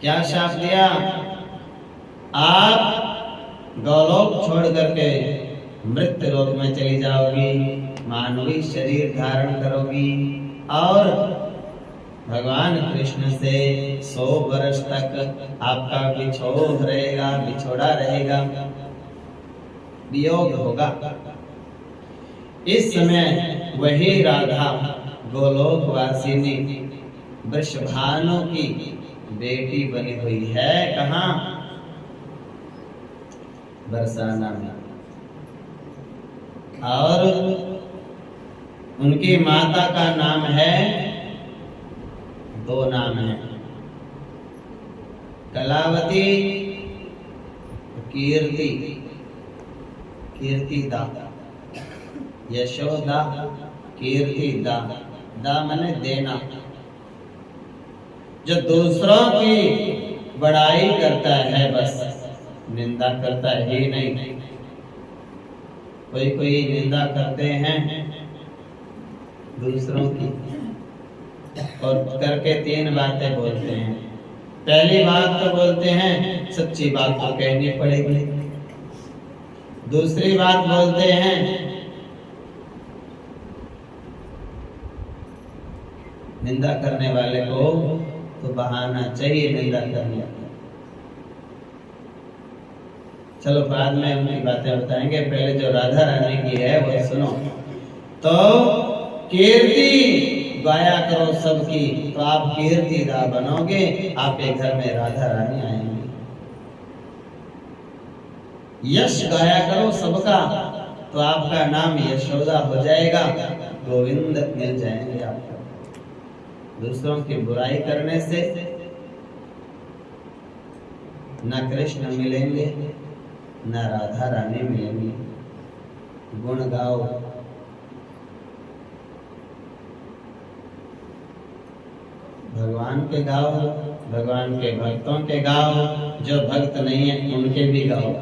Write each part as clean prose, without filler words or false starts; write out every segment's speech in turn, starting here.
क्या शाप दिया? आप गोलोक छोड़ करके मृत्यु लोक में चली जाओगी, मानवी शरीर धारण करोगी और भगवान कृष्ण से 100 वर्ष तक आपका बिछोह रहेगा, बिछोड़ा रहेगा, वियोग होगा। इस समय वही राधा गोलोक वासिनी वृषभानु की बेटी बनी हुई है। कहाँ? बरसाना में। और उनकी माता का नाम है, 2 नाम है, कलावती, कीर्ति, कीर्तिदा, यशोदा, कीर्तिदा। दा माने देना। जो दूसरों की बड़ाई करता है, बस निंदा करता ही नहीं। कोई निंदा करते हैं दूसरों की और करके 3 बातें बोलते हैं। पहली बात तो बोलते हैं सच्ची बात तो कहनी पड़ेगी। दूसरी बात बोलते हैं निंदा करने वाले को तो बहाना चाहिए निंदा करने का। चलो बाद में उनकी बातें बताएंगे, पहले जो राधा रानी की है वो सुनो। तो कीर्ति गाया करो सबकी, तो आप कीर्तिदा बनोगे, आपके घर में राधा रानी आएंगी। यश गाया करो सबका, तो आपका नाम यशोदा हो जाएगा, गोविंद मिल जाएंगे आपको। दूसरों की बुराई करने से न कृष्ण मिलेंगे न राधा रानी मिलेंगी। गुण गाओ, भगवान के गाओ, भगवान के भक्तों के गाओ, जो भक्त नहीं है उनके भी गाओ,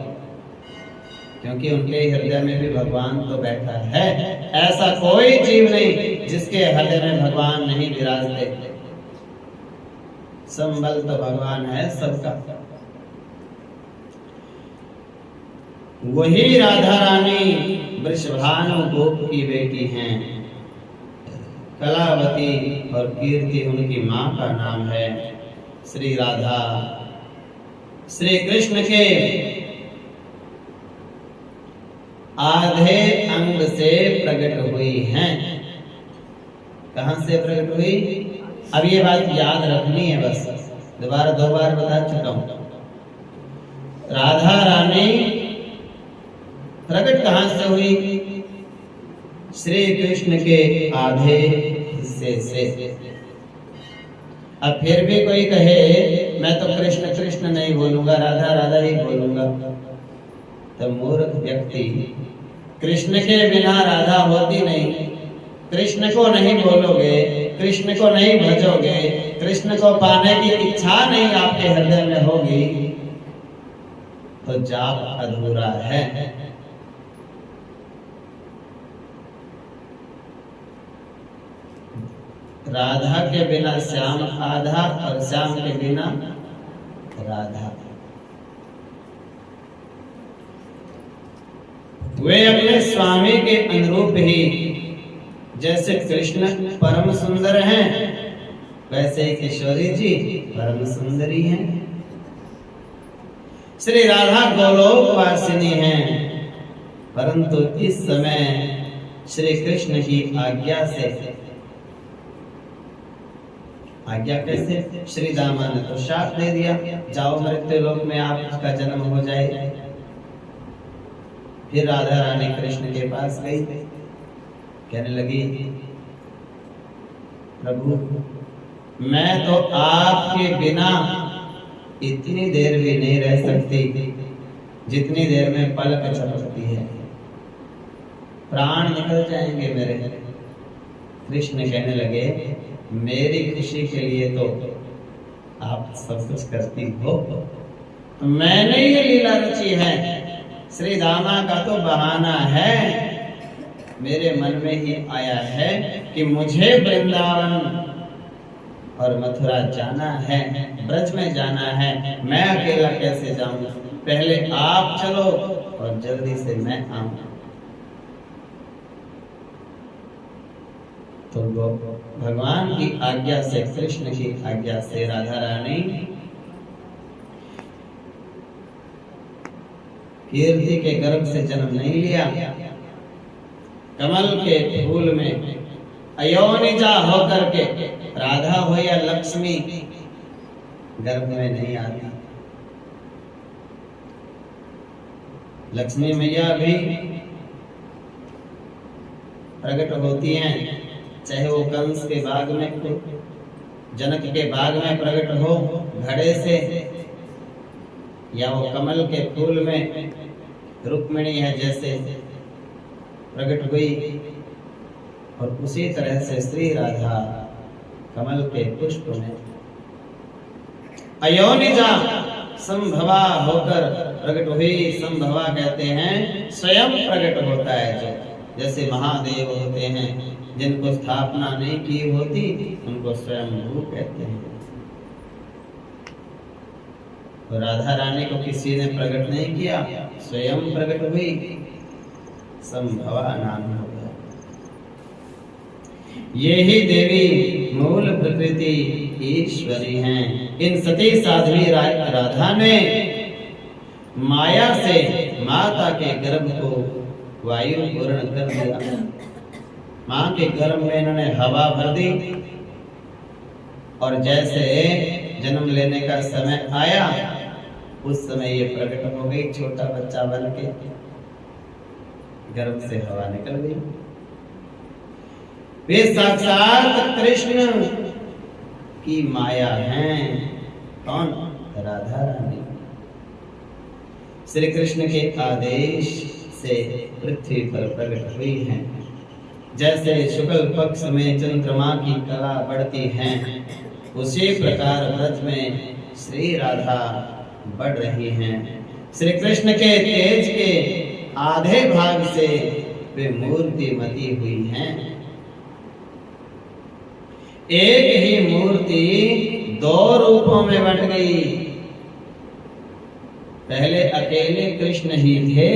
क्योंकि उनके हृदय में भी भगवान तो बैठा है। ऐसा कोई जीव नहीं जिसके हृदय में भगवान नहीं विराजते। संबल तो भगवान है सबका। वही राधा रानी वृषभानु गोप की बेटी हैं। कलावती और कीर्ति उनकी मां का नाम है। श्री राधा श्री कृष्ण के आधे अंग से प्रकट हुई हैं। कहां से प्रकट हुई? अब ये बात याद रखनी है, बस दोबारा 2 बार बता चुका हूं। राधा रानी प्रकट कहां से हुई? श्री कृष्ण के आधे हिस्से से। अब फिर भी कोई कहे मैं तो कृष्ण कृष्ण नहीं बोलूंगा, राधा राधा ही बोलूंगा, तो मूर्ख व्यक्ति, कृष्ण के बिना राधा होती नहीं। कृष्ण को नहीं बोलोगे, कृष्ण को नहीं भजोगे, कृष्ण को पाने की इच्छा नहीं आपके हृदय में होगी, तो जाप अधूरा है। राधा के बिना श्याम आधा और श्याम के बिना राधा। वे अपने स्वामी के अनुरूप ही, जैसे कृष्ण परम सुंदर हैं, वैसे ही किशोरी जी परम सुंदरी हैं। श्री राधा गोलोक वासिनी हैं, परंतु इस समय श्री कृष्ण की आज्ञा से, आज्ञा कैसे? श्री दामा ने तो शाप दे दिया, जाओ मृत्यु लोक में आपका जन्म हो जाए। फिर राधा रानी कृष्ण के पास गई, कहने लगी प्रभु मैं तो आपके बिना इतनी देर भी नहीं रह सकती जितनी देर में पलक झपकती है, प्राण निकल जाएंगे मेरे। कृष्ण कहने लगे मेरी खुशी के लिए तो आप सब कुछ करती हो, तो मैंने ये लीला रची है। श्री दामा का तो बहाना है, मेरे मन में ही आया है कि मुझे वृंदावन और मथुरा जाना है, ब्रज में जाना है, मैं अकेला कैसे जाऊं? पहले आप चलो और जल्दी से मैं आऊं। तो वो भगवान की आज्ञा से, कृष्ण की आज्ञा से राधा रानी कीर्ति के गर्भ से जन्म नहीं लिया, कमल के फूल में अयोनिजा होकर के, राधा हो या लक्ष्मी गर्भ में नहीं आती। लक्ष्मी मैया भी प्रकट होती हैं, चाहे वो कंस के बाग में हो, जनक के बाग में प्रकट हो घड़े से, या वो कमल के फूल में रुक्मिणी है जैसे प्रकट हुई, और उसी तरह से श्री राधा कमल के पुष्प में अयोनिजा संभवा होकर प्रकट हुई। संभवा कहते हैं स्वयं प्रकट होता है, जो जैसे महादेव होते हैं, जिनको स्थापना नहीं की होती उनको स्वयंभू कहते हैं। तो राधा रानी को किसी ने प्रकट नहीं किया, स्वयं प्रकट हुई, संभवा नाम होगा। ये ही देवी मूल प्रकृति ईश्वरी हैं। इन सती साध्वी राधा ने माया से माता के गर्भ को वायु पूर्ण कर दिया। माँ के गर्भ में इन्होंने हवा भर दी, और जैसे जन्म लेने का समय आया उस समय ये प्रकट हो गई, छोटा बच्चा बन के गर्भ से हवा निकल गई। वे साक्षात कृष्ण की माया हैं। कौन? राधा रानी। श्री कृष्ण के आदेश से पृथ्वी पर प्रकट हुई हैं। जैसे शुक्ल पक्ष में चंद्रमा की कला बढ़ती है, उसी प्रकार ब्रज में श्री राधा बढ़ रही हैं। श्री कृष्ण के तेज के आधे भाग से वे मूर्तिमती हुई हैं। एक ही मूर्ति दो रूपों में बंट गई। पहले अकेले कृष्ण ही थे,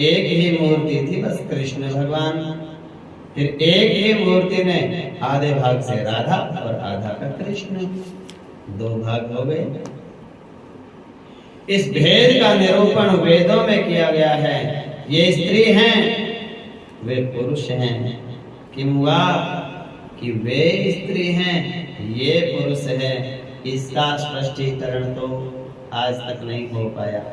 एक ही मूर्ति थी बस कृष्ण भगवान। फिर एक ही मूर्ति ने आधे भाग से राधा और आधा का कृष्ण, दो भाग हो गए। इस भेद का निरूपण वेदों में किया गया है। ये स्त्री हैं, वे पुरुष हैं। किंवा कि वे स्त्री हैं, ये पुरुष है, इसका स्पष्टीकरण तो आज तक नहीं हो पाया।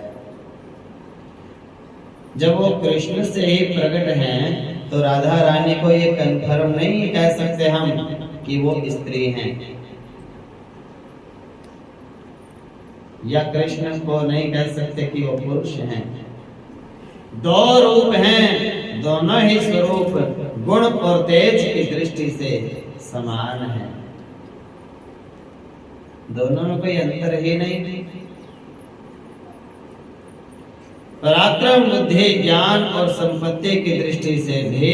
जब वो कृष्ण से ही प्रकट हैं, तो राधा रानी को ये कंफर्म नहीं कह सकते हम कि वो स्त्री हैं, या कृष्ण को नहीं कह सकते कि वो पुरुष हैं। दो रूप हैं, दोनों ही स्वरूप गुण और तेज की दृष्टि से समान है। दोनों में कोई अंतर ही नहीं। पराक्रम, बुद्धि, ज्ञान और संपत्ति की दृष्टि से भी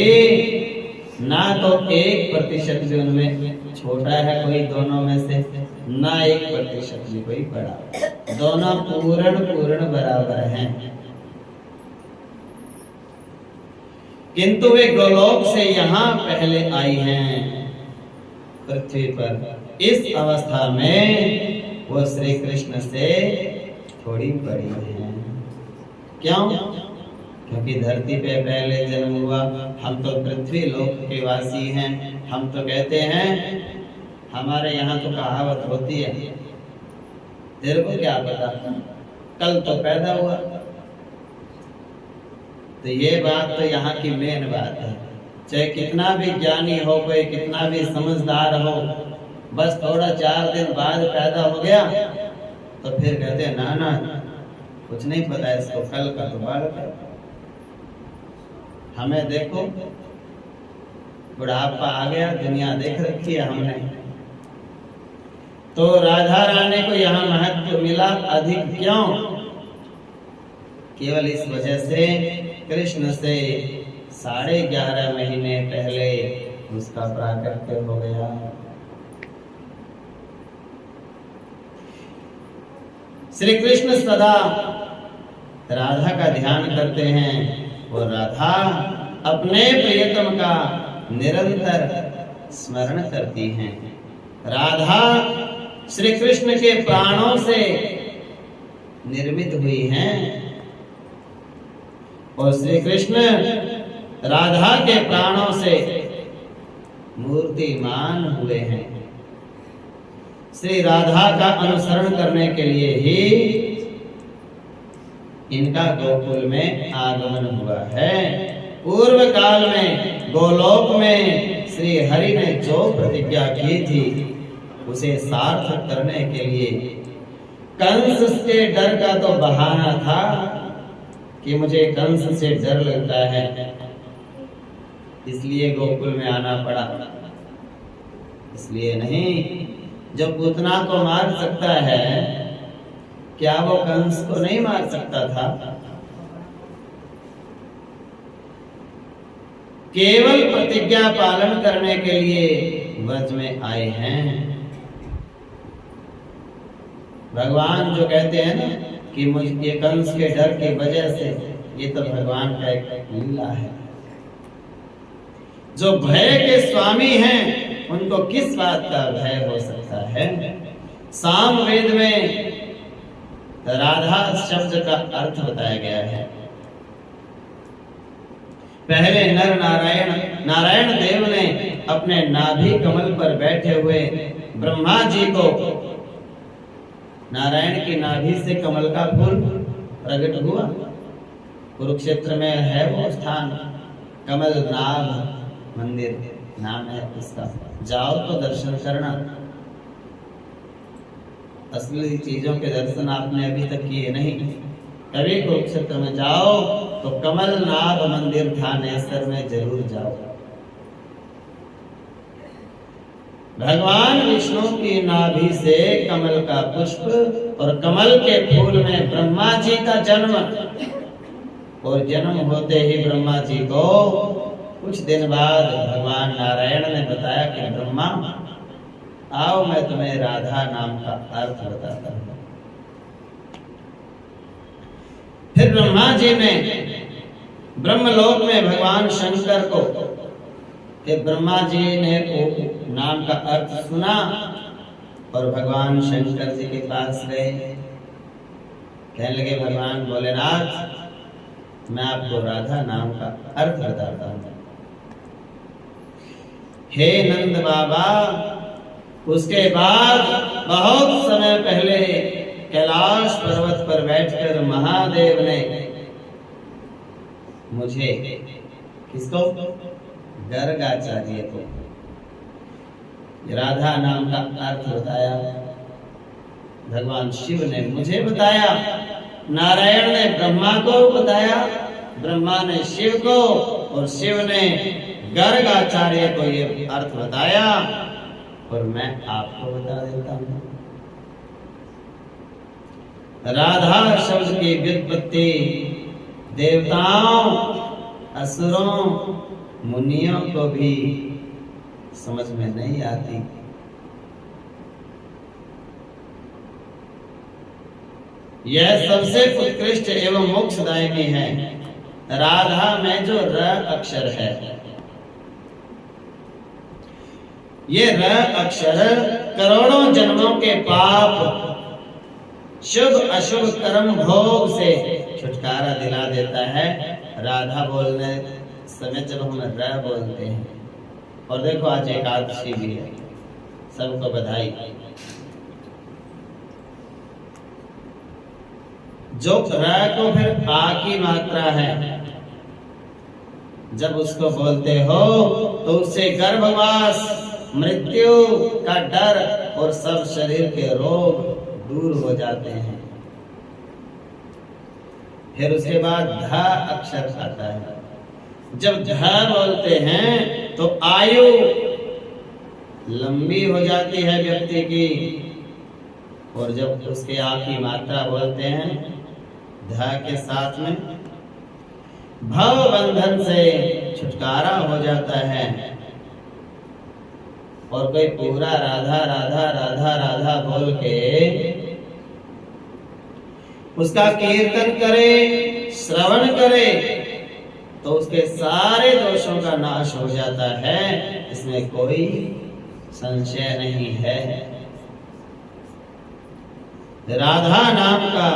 ना तो 1% भी उनमें छोटा है कोई दोनों में से, ना 1% भी कोई बड़ा। दोनों पूर्ण बराबर हैं। किंतु वे गोलोक से यहाँ पहले आई हैं पृथ्वी पर। इस अवस्था में वो श्री कृष्ण से थोड़ी बड़ी हैं। क्यों? क्योंकि धरती पे पहले जन्म हुआ। हम तो पृथ्वी लोक के वासी हैं। हम तो कहते हैं, हमारे यहाँ तो कहावत होती है, तेरे को क्या पता, कल तो पैदा हुआ। तो ये बात तो यहाँ की मेन बात है। चाहे कितना भी ज्ञानी हो, कोई कितना भी समझदार हो, बस थोड़ा 4 दिन बाद पैदा हो गया तो फिर कहते हैं ना कुछ नहीं पता इसको, कल का तो बालक है। हमें देखो, बुढ़ापा आ गया, दुनिया देख रखी है हमने। तो राधा रानी को यहाँ महत्व मिला अधिक। क्यों? केवल इस वजह से कृष्ण से 11.5 महीने पहले उसका प्राकट्य हो गया। श्री कृष्ण सदा राधा का ध्यान करते हैं और राधा अपने प्रियतम का निरंतर स्मरण करती हैं। राधा श्री कृष्ण के प्राणों से निर्मित हुई हैं और श्री कृष्ण राधा के प्राणों से मूर्तिमान हुए हैं। श्री राधा का अनुसरण करने के लिए ही इनका गोकुल में आगमन हुआ है। पूर्व काल में गोलोक में श्री हरि ने जो प्रतिज्ञा की थी उसे सार्थक करने के लिए कंस के डर का तो बहाना था कि मुझे कंस से डर लगता है, इसलिए गोकुल में आना पड़ा। इसलिए नहीं, जो पूतना को मार सकता है क्या वो कंस को नहीं मार सकता था? केवल प्रतिज्ञा पालन करने के लिए व्रज में आए हैं। भगवान जो कहते हैं ना कि मुझे कंस के डर की वजह से, ये तो भगवान का एक लीला है। जो भय के स्वामी हैं उनको किस बात का भय हो सकता है? सामवेद में राधा शब्द का अर्थ बताया गया है। पहले नर नारायण देव ने अपने नाभि कमल पर बैठे हुए ब्रह्मा जी को, नारायण की नाभि से कमल का फूल प्रकट हुआ। कुरुक्षेत्र में है वो स्थान, कमल नाभ मंदिर नाम है उसका। जाओ तो दर्शन करना। असली चीजों के दर्शन आपने अभी तक किए नहीं। कभी कुरुक्षेत्र में जाओ तो कमल नाभ मंदिर थानेसर में जरूर जाओ। भगवान विष्णु की नाभि से कमल का पुष्प और कमल के फूल में ब्रह्मा जी का जन्म, और जन्म होते ही ब्रह्मा जी को कुछ दिन बाद भगवान नारायण ने बताया कि ब्रह्मा आओ मैं तुम्हें राधा नाम का अर्थ बताता हूं। फिर ब्रह्मा जी ने ब्रह्मलोक में भगवान शंकर को, कि ब्रह्मा जी ने नाम का अर्थ सुना और भगवान शंकर जी के पास गए। कहने लगे भगवान भोलेनाथ मैं आपको राधा नाम का अर्थ बताता हूं। हे नंद बाबा, उसके बाद बहुत समय पहले कैलाश पर्वत पर बैठकर महादेव ने मुझे, किसको? गर्गाचार्य को राधा नाम का अर्थ बताया। भगवान शिव ने मुझे बताया, नारायण ने ब्रह्मा को बताया, ब्रह्मा ने शिव को और शिव ने गर्गाचार्य को ये अर्थ बताया, और मैं आपको बता देता हूं। राधा शब्द की व्युत्पत्ति देवताओं, असुरों, मुनियों को भी समझ में नहीं आती। यह सबसे उत्कृष्ट एवं मोक्षदायिनी है। राधा में जो र अक्षर है, ये र अक्षर करोड़ों जन्मों के पाप, शुभ अशुभ कर्म भोग से छुटकारा दिला देता है। राधा बोलने समय जब हम र बोलते हैं, और देखो आज एकादशी भी है, सबको बधाई। जो र को फिर आ की मात्रा है, जब उसको बोलते हो तो उससे गर्भवास, मृत्यु का डर और सब शरीर के रोग दूर हो जाते हैं। फिर उसके बाद ध अक्षर आता है। जब ध बोलते हैं तो आयु लंबी हो जाती है व्यक्ति की, और जब उसके आ की मात्रा बोलते हैं ध के साथ में, भव बंधन से छुटकारा हो जाता है। और कोई पूरा राधा राधा राधा राधा बोल के उसका कीर्तन करे, श्रवण करे, तो उसके सारे दोषों का नाश हो जाता है, इसमें कोई संशय नहीं है। राधा नाम का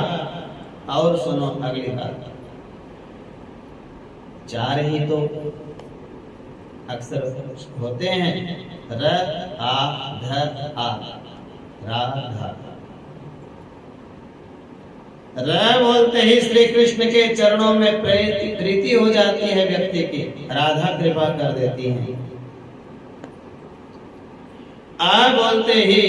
और सुनो अगली बात, चार ही तो अक्सर होते हैं, र आ ध आ, राधा। र बोलते ही श्री कृष्ण के चरणों में प्रीति हो जाती है व्यक्ति की, राधा कृपा कर देती है। आ बोलते ही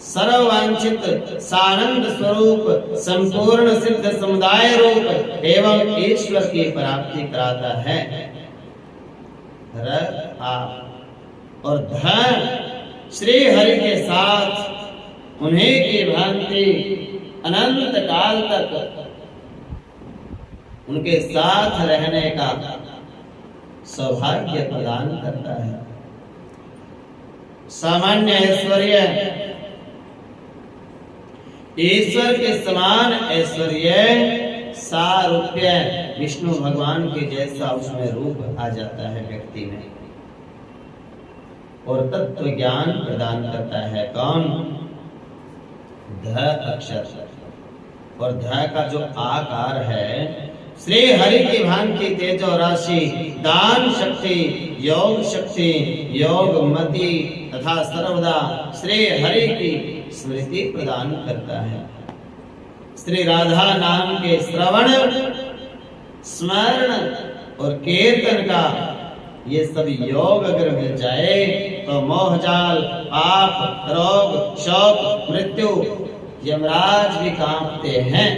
सर्ववांछित सानंद स्वरूप संपूर्ण सिद्ध समुदाय रूप एवं ईश्वर की प्राप्ति कराता है। र आ और ध श्री हरि के साथ उन्हीं की भांति अनंत काल तक उनके साथ रहने का सौभाग्य प्रदान करता है। सामान्य ऐश्वर्य ईश्वर के समान ऐश्वर्य सारूप्य विष्णु भगवान के जैसा उसमें रूप आ जाता है व्यक्ति में, और तत्व ज्ञान प्रदान करता है कौन? ध अक्षर। और ध का जो आकार है, श्री हरि की भांति तेजो राशि, दान शक्ति, योग शक्ति, योग मति तथा सर्वदा श्री हरि की स्मृति प्रदान करता है। श्री राधा नाम के श्रवण, स्मरण और कीर्तन का ये सब योग अगर मिल जाए तो मोहजाल, पाप, रोग, शोक, मृत्यु, यमराज भी कांपते हैं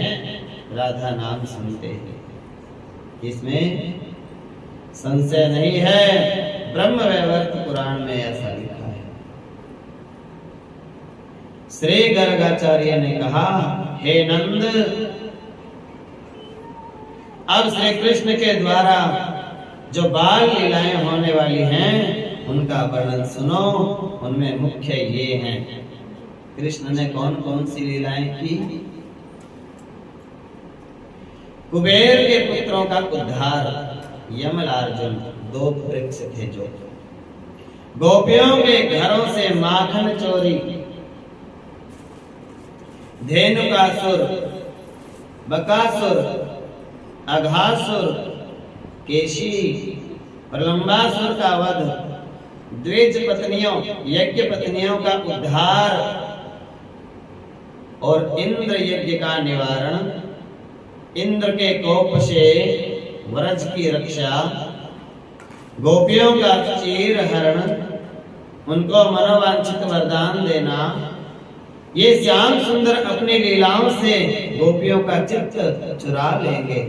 राधा नाम सुनते हैं। इसमें संशय नहीं है, ब्रह्म वैवर्त पुराण में ऐसा लिखा है। श्री गर्गाचार्य ने कहा, हे नंद, अब श्री कृष्ण के द्वारा जो बाल लीलाएं होने वाली हैं उनका वर्णन सुनो। उनमें मुख्य ये हैं, कृष्ण ने कौन कौन सी लीलाएं की? कुबेर के पुत्रों का उद्धार, यमलार्जुन दो वृक्ष थे जो, गोपियों के घरों से माखन चोरी, धेनुकासुर, बकासुर, अघासुर, केशी, प्रलंबासुर का वध, द्विज पत्नियों, यज्ञ पत्नियों का उद्धार और इंद्र यज्ञ का निवारण, इंद्र के कोप से व्रज की रक्षा, गोपियों का चीर हरण, उनको मनोवांछित वरदान देना, ये श्याम सुंदर अपनी लीलाओं से गोपियों का चित्त चुरा लेंगे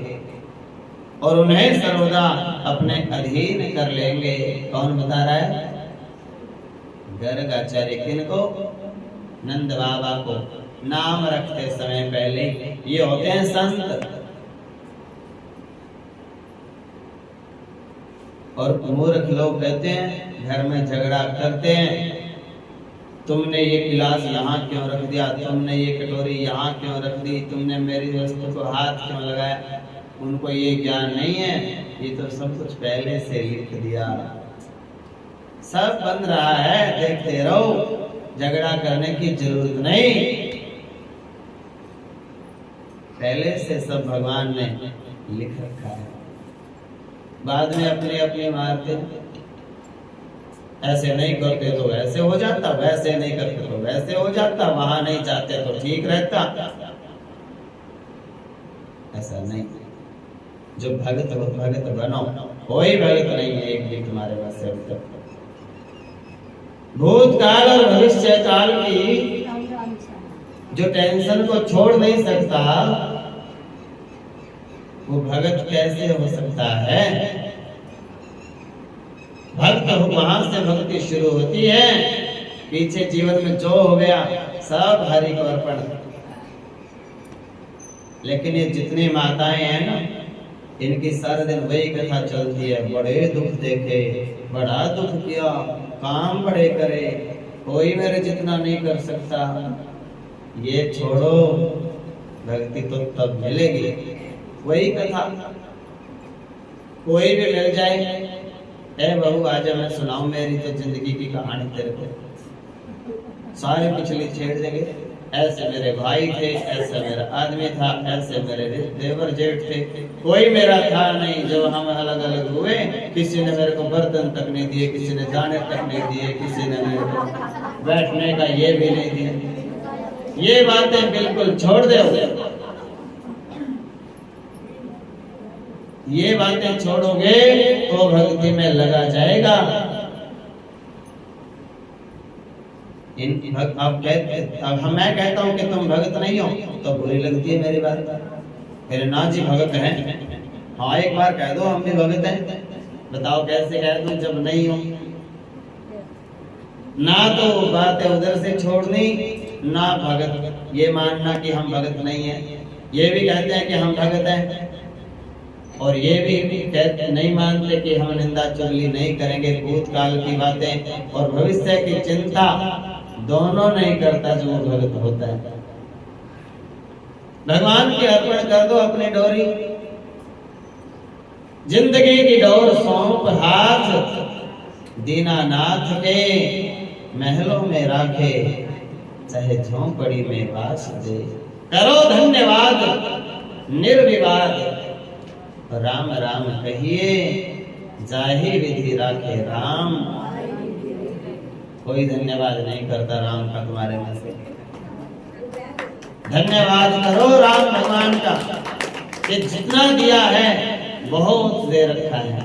और उन्हें सर्वदा अपने अधीन कर लेंगे। कौन बता रहा है? गर्गाचार्य। किनको? नंद बाबा को। नाम रखते समय पहले ये होते हैं संत। और मूर्ख लोग कहते हैं, घर में झगड़ा करते हैं, तुमने ये गिलास यहाँ क्यों रख दिया, तुमने ये कटोरी यहाँ क्यों रख दी, तुमने मेरी वस्तु को हाथ क्यों लगाया। उनको ये ज्ञान नहीं है, ये तो सब कुछ पहले से लिख दिया, सब बन रहा है, देखते रहो, झगड़ा करने की जरूरत नहीं, पहले से सब भगवान ने लिख रखा है। बाद में अपने अपने मारते, ऐसे नहीं करते तो ऐसे हो जाता, वैसे नहीं करते तो वैसे हो जाता, वहां नहीं जाते तो ठीक रहता। ऐसा नहीं, जो भगत वो भगत बनो। कोई भगत नहीं है एक भी तुम्हारे पास अभी तक। भूतकाल और भविष्य काल की जो टेंशन को छोड़ नहीं सकता, वो भगत कैसे हो सकता है? भक्त वहां से भक्ति शुरू होती है, पीछे जीवन में जो हो गया सब हरि को अर्पण। लेकिन ये जितनी माताएं हैं ना, इनकी सारा दिन वही कथा चलती है, बड़े दुख देखे, बड़ा दुख किया, काम बड़े करे, कोई मेरे जितना नहीं कर सकता। ये छोड़ो, भक्ति तो तब मिलेगी। वही कथा, कोई भी मिल जाए, ए बहू आजा मैं सुनाऊं मेरी तो जिंदगी की कहानी तेरे को, सारी पिछली छेड़ देंगे। ऐसे मेरे भाई थे, ऐसे मेरा आदमी था, ऐसे मेरे देवर जेठ थे, कोई मेरा था नहीं। जब हम अलग अलग हुए, किसी ने मेरे को बर्तन तक नहीं दिए, किसी ने दाने तक नहीं दिए, किसी ने मेरे को बैठने का ये भी नहीं दिया। ये बातें बिल्कुल छोड़ दो, ये बातें छोड़ोगे तो भक्ति में लगा जाएगा। अब मैं कहता हूँ कि तुम भगत नहीं हो तो बुरी लगती है मेरी बात। मेरे नाथ जी भगत हैं, हाँ एक बार कह दो हम भी भगत हैं। बताओ कैसे कह दूं जब नहीं हो? ना तो बात है उधर से छोड़नी, ना भगत ये मानना कि हम भगत नहीं हैं। ये भी कहते हैं कि हम भगत हैं, और ये भी कहते नहीं मानते कि हम निंदा चुगली नहीं करेंगे, भूतकाल की बातें और भविष्य की चिंता दोनों नहीं करता जो भगत होता है। भगवान के अर्पण कर दो अपनी डोरी, जिंदगी की डोर सौंप हाथ, दीनानाथ के महलों में राखे, चाहे झोंपड़ी में वास दे। करो धन्यवाद निर्विवाद, राम राम कहिए, जाहि विधि राखे राम। कोई धन्यवाद नहीं करता राम का तुम्हारे में से। धन्यवाद करो राम भगवान का कि जितना दिया है बहुत दे रखा है,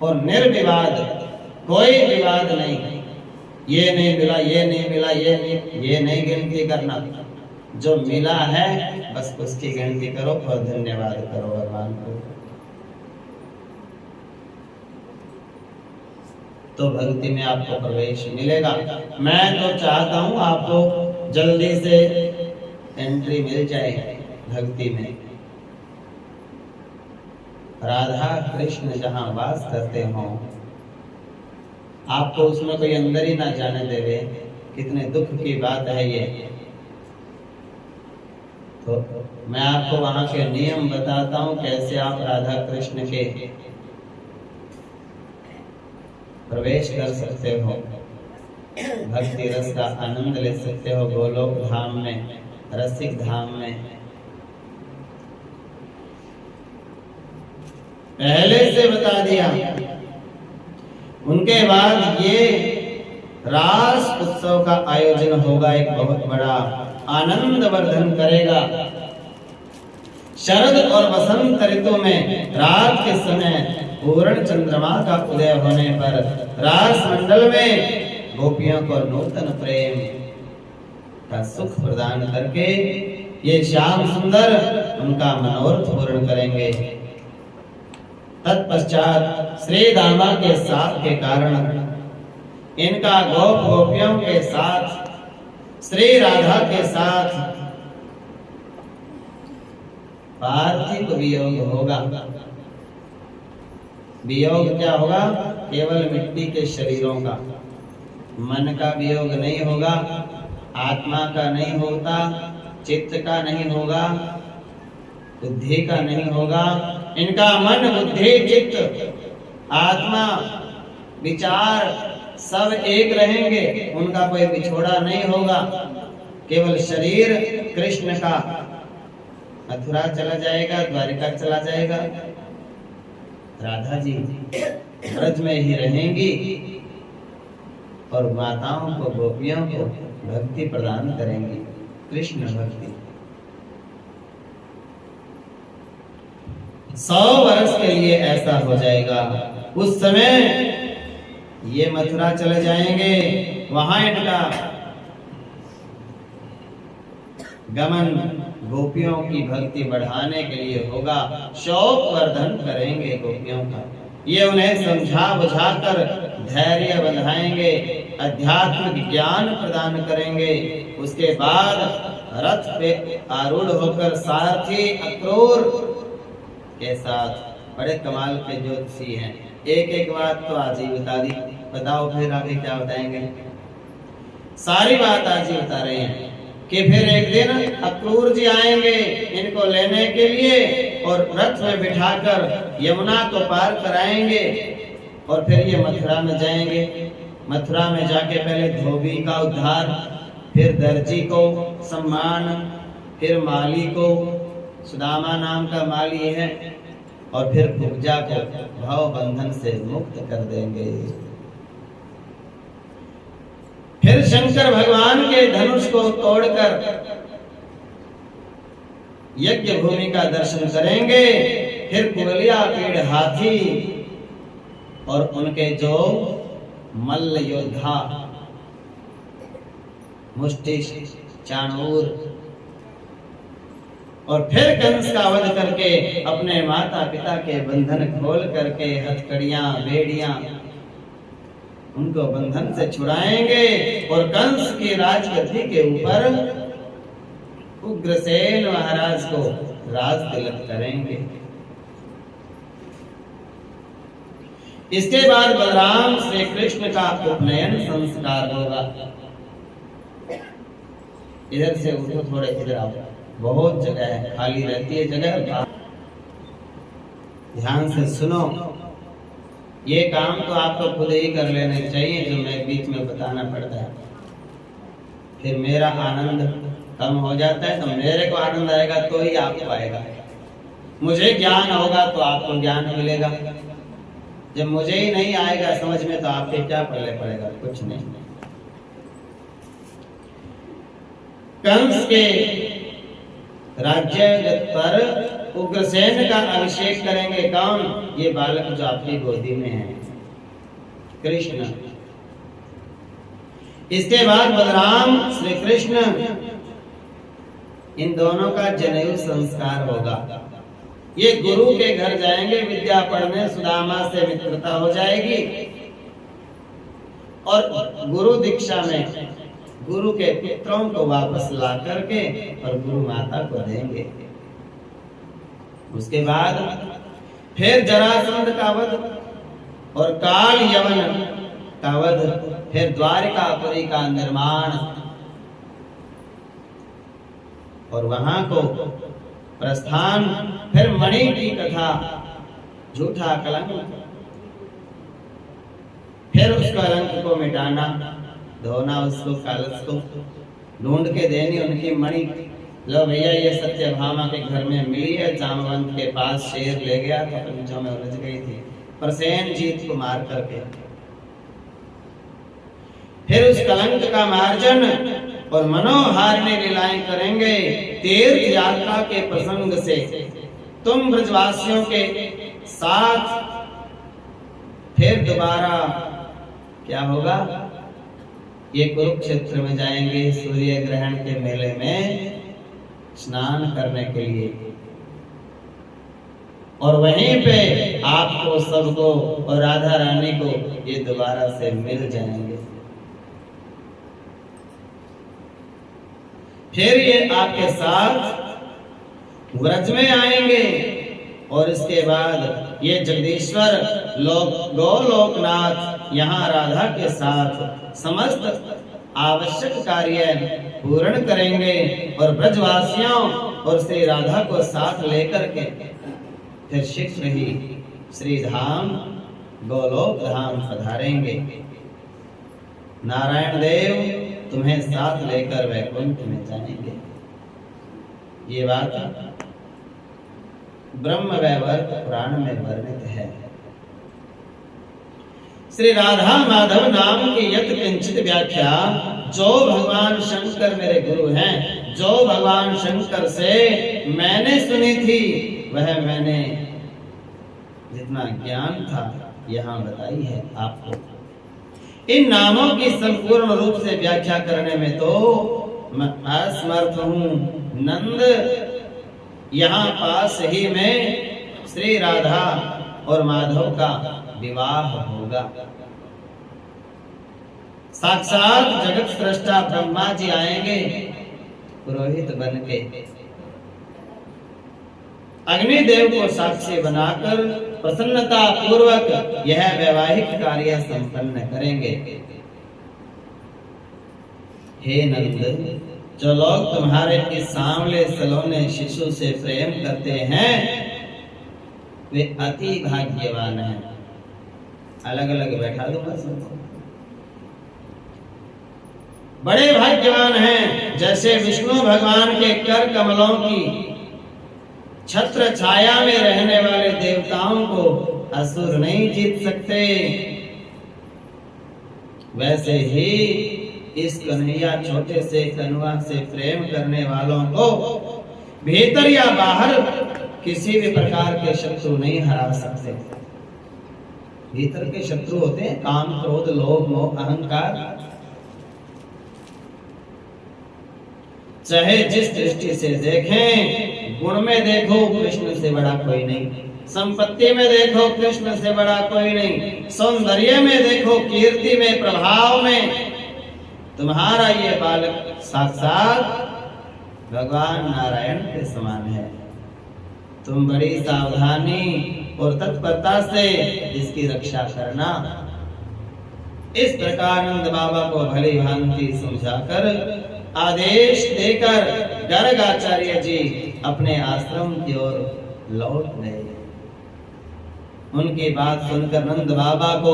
और निर्विवाद, कोई विवाद नहीं। ये नहीं मिला, ये नहीं मिला, ये नहीं गिनती करना। जो मिला है बस उसकी गिनती करो और धन्यवाद करो भगवान को। तो भक्ति में आपको प्रवेश मिलेगा। मैं तो चाहता हूं आपको जल्दी से एंट्री मिल जाए भक्ति में। राधा कृष्ण जहां वास करते हो, आपको उसमें कोई अंदर ही ना जाने देवे। कितने दुख की बात है ये। तो मैं आपको वहां के नियम बताता हूं, कैसे आप राधा कृष्ण के प्रवेश कर सकते हो, भक्ति रस का आनंद ले सकते हो गोलोक धाम में, रसिक धाम में। पहले से बता दिया। उनके बाद ये रास उत्सव का आयोजन होगा, एक बहुत बड़ा आनंद वर्धन करेगा। शरद और वसंत ऋतु में रात के समय पूर्ण चंद्रमा का उदय होने पर रास मंडल में गोपियों को नूतन प्रेम का सुख प्रदान करके ये श्याम सुंदर उनका मनोरथ पूर्ण करेंगे। तत्पश्चात श्री दामा के साथ के कारण इनका गोप गोपियों के साथ, श्री राधा के साथ पार्थिव वियोग होगा। वियोग क्या होगा? केवल मिट्टी के शरीरों का, मन का वियोग नहीं होगा, आत्मा का नहीं होता, चित्त का नहीं होगा, बुद्धि का नहीं होगा। इनका मन, बुद्धि, चित्त, आत्मा, विचार सब एक रहेंगे। उनका कोई बिछोड़ा नहीं होगा। केवल शरीर कृष्ण का मथुरा चला जाएगा, द्वारिका चला जाएगा। राधा जी ब्रज में ही रहेंगी और माताओं को, गोपियों को भक्ति प्रदान करेंगी, कृष्ण भक्ति। 100 वर्ष के लिए ऐसा हो जाएगा। उस समय ये मथुरा चले जाएंगे, वहां इनका गमन गोपियों की भक्ति बढ़ाने के लिए होगा। शौक वर्धन करेंगे गोपियों का। ये उन्हें समझा बुझाकर धैर्य बंधाएंगे, अध्यात्मिक ज्ञान प्रदान करेंगे। उसके बाद रथ पे आरूढ़ होकर सारथी अक्रूर के साथ बड़े कमाल के ज्योतिषी हैं। एक एक बात तो आज ही बता दी, बताओ फिर आगे क्या बताएंगे। सारी बात आज ही बता रहे हैं कि फिर एक दिन अक्रूर जी आएंगे इनको लेने के लिए और रथ में बिठाकर यमुना को पार कराएंगे और फिर ये मथुरा में जाएंगे। मथुरा में जाके पहले धोबी का उद्धार, फिर दर्जी को सम्मान, फिर माली को, सुदामा नाम का माली है, और फिर कुब्जा को भाव बंधन से मुक्त कर देंगे। फिर शंकर भगवान के धनुष को तोड़कर यज्ञ भूमि का दर्शन करेंगे। फिर कुबलिया पीड़ हाथी और उनके जो मल्ल योद्धा मुष्टि चाणूर, और फिर कंस का वध करके अपने माता पिता के बंधन खोल करके हथकड़ियां बेड़ियां उनको बंधन से छुड़ाएंगे और कंस की राजगद्दी के ऊपर उग्रसेन महाराज को राज तिलक करेंगे। इसके बाद बलराम श्री कृष्ण का उपनयन संस्कार होगा। इधर से उठो, थोड़े इधर आओ, बहुत जगह है, खाली रहती है जगह। ध्यान से सुनो, ये काम तो आपको खुद ही कर लेने चाहिए जो मैं बीच में बताना पड़ता है। फिर मेरा आनंद कम हो जाता है, तो मेरे को आनंद आएगा तो ही आपको आएगा। मुझे ज्ञान होगा तो आपको ज्ञान मिलेगा। जब मुझे ही नहीं आएगा समझ में तो आपके क्या पल्ले पड़ेगा? कुछ नहीं। कंस के राज्य पर उग्रसेन का अभिषेक करेंगे कौन? ये बालक जो आपकी गोदी में है, कृष्ण। इसके बाद बलराम श्री कृष्ण, इन दोनों का जनेऊ संस्कार होगा। ये गुरु के घर जाएंगे विद्या पढ़ने, सुदामा से मित्रता हो जाएगी और गुरु दीक्षा में गुरु के पुत्रों को वापस ला करके और गुरु माता को देंगे। उसके बाद फिर जरासंध का वध और काल यवन का वध, फिर द्वारिकापुरी का निर्माण और वहां को प्रस्थान, फिर मणि की कथा, झूठा कलंक, फिर उस कलंक को मिटाना, धोना उसको, कलश को ढूंढ के देनी उनकी मणि। लो भैया ये सत्यभामा के घर में मिली है, जामवंत के पास शेर ले गया था, पंजों में उलझ गई थी, प्रसेन जीत को मार करके। फिर उस कलंक का मार्जन और मनोहारिणी लीलाएं करेंगे। तीर्थ यात्रा के प्रसंग से तुम ब्रजवासियों के साथ फिर दोबारा क्या होगा? ये कुरुक्षेत्र में जाएंगे सूर्य ग्रहण के मेले में स्नान करने के लिए, और वहीं पे आपको सबको और राधा रानी को ये दोबारा से मिल जाएंगे। फिर ये आपके साथ व्रज में आएंगे और इसके बाद ये जगदीश्वर गोलोकनाथ यहाँ राधा के साथ समस्त आवश्यक कार्य पूर्ण करेंगे और ब्रजवासियों और श्री राधा को साथ लेकर के फिर शीघ्र ही श्री धाम गोलोक धाम पधारेंगे। नारायण देव तुम्हें साथ लेकर वैकुंठ में जाएंगे। ये बात ब्रह्म वैवर्त पुराण में वर्णित है। श्री राधा माधव नाम की यत किंचित व्याख्या जो भगवान शंकर मेरे गुरु हैं, जो भगवान शंकर से मैंने सुनी थी, वह मैंने जितना ज्ञान था यहाँ बताई है आपको। इन नामों की संपूर्ण रूप से व्याख्या करने में तो मैं असमर्थ हूँ। नंद यहाँ पास ही में श्री राधा और माधव का विवाह होगा। साक्षात जगत सृष्टा ब्रह्मा जी आएंगे पुरोहित बन के, अग्निदेव को साक्षी बनाकर प्रसन्नता पूर्वक यह वैवाहिक कार्य संपन्न करेंगे। हे नंद, जो लोग तुम्हारे इस सांवले सलोने शिशु से प्रेम करते हैं वे अति भाग्यवान हैं। अलग अलग बैठा दूंगा सबको। बड़े भाग्यवान हैं जैसे विष्णु भगवान के कर कमलों की छत्र छाया में रहने वाले देवताओं को असुर नहीं जीत सकते, वैसे ही इस कन्हैया छोटे से कनुआ से प्रेम करने वालों को भीतर या बाहर किसी भी प्रकार के शत्रु नहीं हरा सकते। भीतर के शत्रु होते हैं काम, क्रोध, लोभ, मोह, अहंकार। चाहे जिस दृष्टि से देखें, गुण में देखो कृष्ण से बड़ा कोई नहीं, संपत्ति में देखो कृष्ण से बड़ा कोई नहीं, सौंदर्य में देखो, कीर्ति में, प्रभाव में, तुम्हारा ये बालक साक्षात भगवान नारायण के समान है। तुम बड़ी सावधानी और तत्परता से इसकी रक्षा करना। इस प्रकार नंद बाबा को भली भांति समझाकर आदेश देकर गर्गाचार्य जी अपने आश्रम की ओर लौट गए। उनकी बात सुनकर नंद बाबा को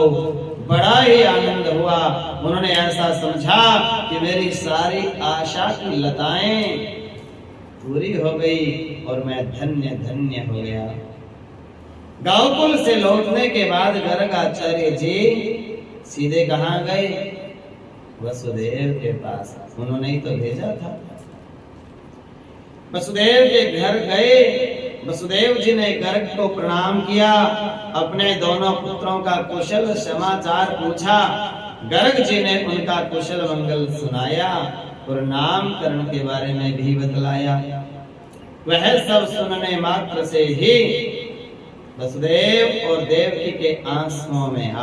बड़ा ही आनंद हुआ। उन्होंने ऐसा समझा कि मेरी सारी आशा की लताएं पूरी हो गई और मैं धन्य धन्य हो गया। गांवकुल से लौटने के बाद गर्गाचार्य जी सीधे कहाँ गए? वसुदेव के पास। उन्होंने ही तो भेजा था। वसुदेव के घर गए। वसुदेव जी ने गर्ग को प्रणाम किया, अपने दोनों पुत्रों का कुशल समाचार पूछा। गर्ग जी ने उनका कुशल मंगल सुनाया और नामकरण के बारे में भी बतलाया। वह सब सुनने मात्र से ही वसुदेव और देवकी के आंसुओं में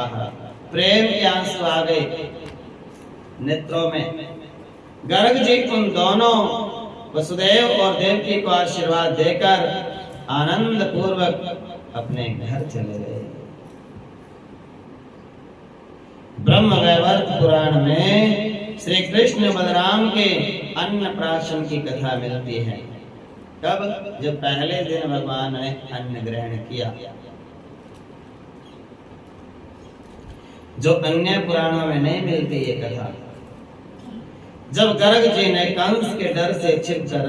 प्रेम के आंसू आ गए नेत्रों में। गर्ग जी उन दोनों वसुदेव और देवकी को आशीर्वाद देकर आनंद पूर्वक अपने घर चले गए। ब्रह्म वैवर्त पुराण में श्री कृष्ण बलराम के अन्नप्राशन की कथा मिलती है। कब? जब पहले दिन भगवान ने अन्न ग्रहण किया, जो अन्य पुराणों में नहीं मिलती ये कथा। जब गर्ग जी ने कंस के डर से छिपकर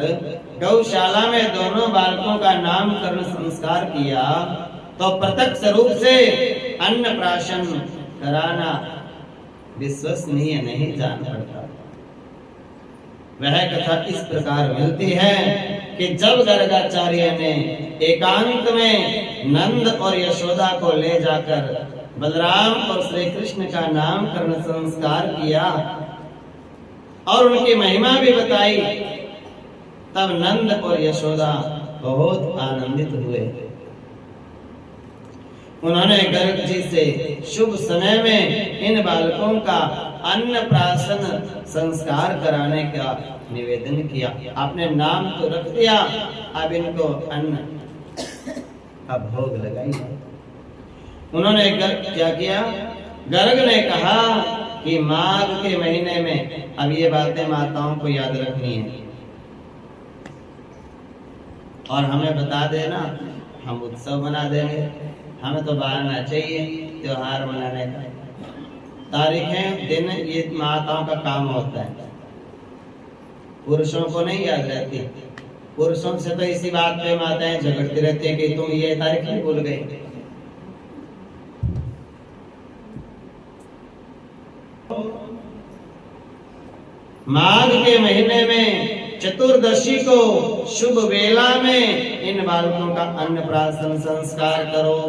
गौशाला में दोनों बालकों का नामकरण संस्कार किया तो प्रत्यक्ष रूप से अन्नप्राशन कराना विश्वसनीय नहीं जान पड़ता। वह कथा इस प्रकार मिलती है कि जब गर्गाचार्य ने एकांत में नंद और यशोदा को ले जाकर बलराम और श्री कृष्ण का नामकरण संस्कार किया और उनकी महिमा भी बताई, तब नंद और यशोदा बहुत आनंदित हुए। उन्होंने गर्ग जी से शुभ समय में इन बालकों का अन्नप्राशन संस्कार कराने का निवेदन किया। आपने नाम तो रख दिया, अब इनको अन्न का भोग लगाइए। उन्होंने गर्ग क्या किया? गर्ग ने कहा कि माघ के महीने में, अब ये बातें माताओं को याद रखनी है और हमें बता देना, हम उत्सव मना देंगे। हमें तो बहाना चाहिए त्योहार मनाने का। तारीखें, दिन, ये माताओं का काम होता है, पुरुषों को नहीं याद रहती। पुरुषों से तो इसी बात पे माताएं झगड़ती रहती है कि तुम ये तारीख नहीं भूल गए। माघ के महीने में चतुर्दशी को शुभ वेला में इन बालकों का अन्नप्राशन संस्कार करो।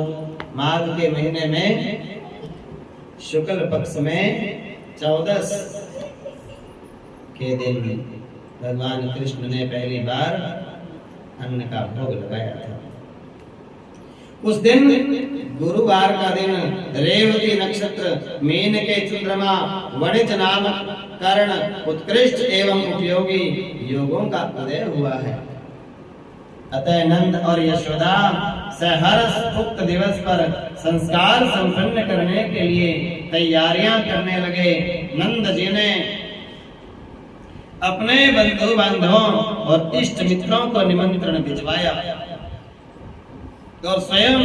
माघ के महीने में शुक्ल पक्ष में 14 के दिन भगवान कृष्ण ने पहली बार अन्न का भोग लगाया था। उस दिन गुरुवार का दिन रेवती नक्षत्र, मीन के चंद्रमा, वणिज नामक कर्ण उत्कृष्ट एवं उपयोगी योगों का उदय हुआ है। अतः नंद और यशोदा सहर्ष उक्त दिवस पर संस्कार संपन्न करने के लिए तैयारियां करने लगे। नंद जी ने अपने बंधु बांधवों और इष्ट मित्रों को निमंत्रण भिजवाया और स्वयं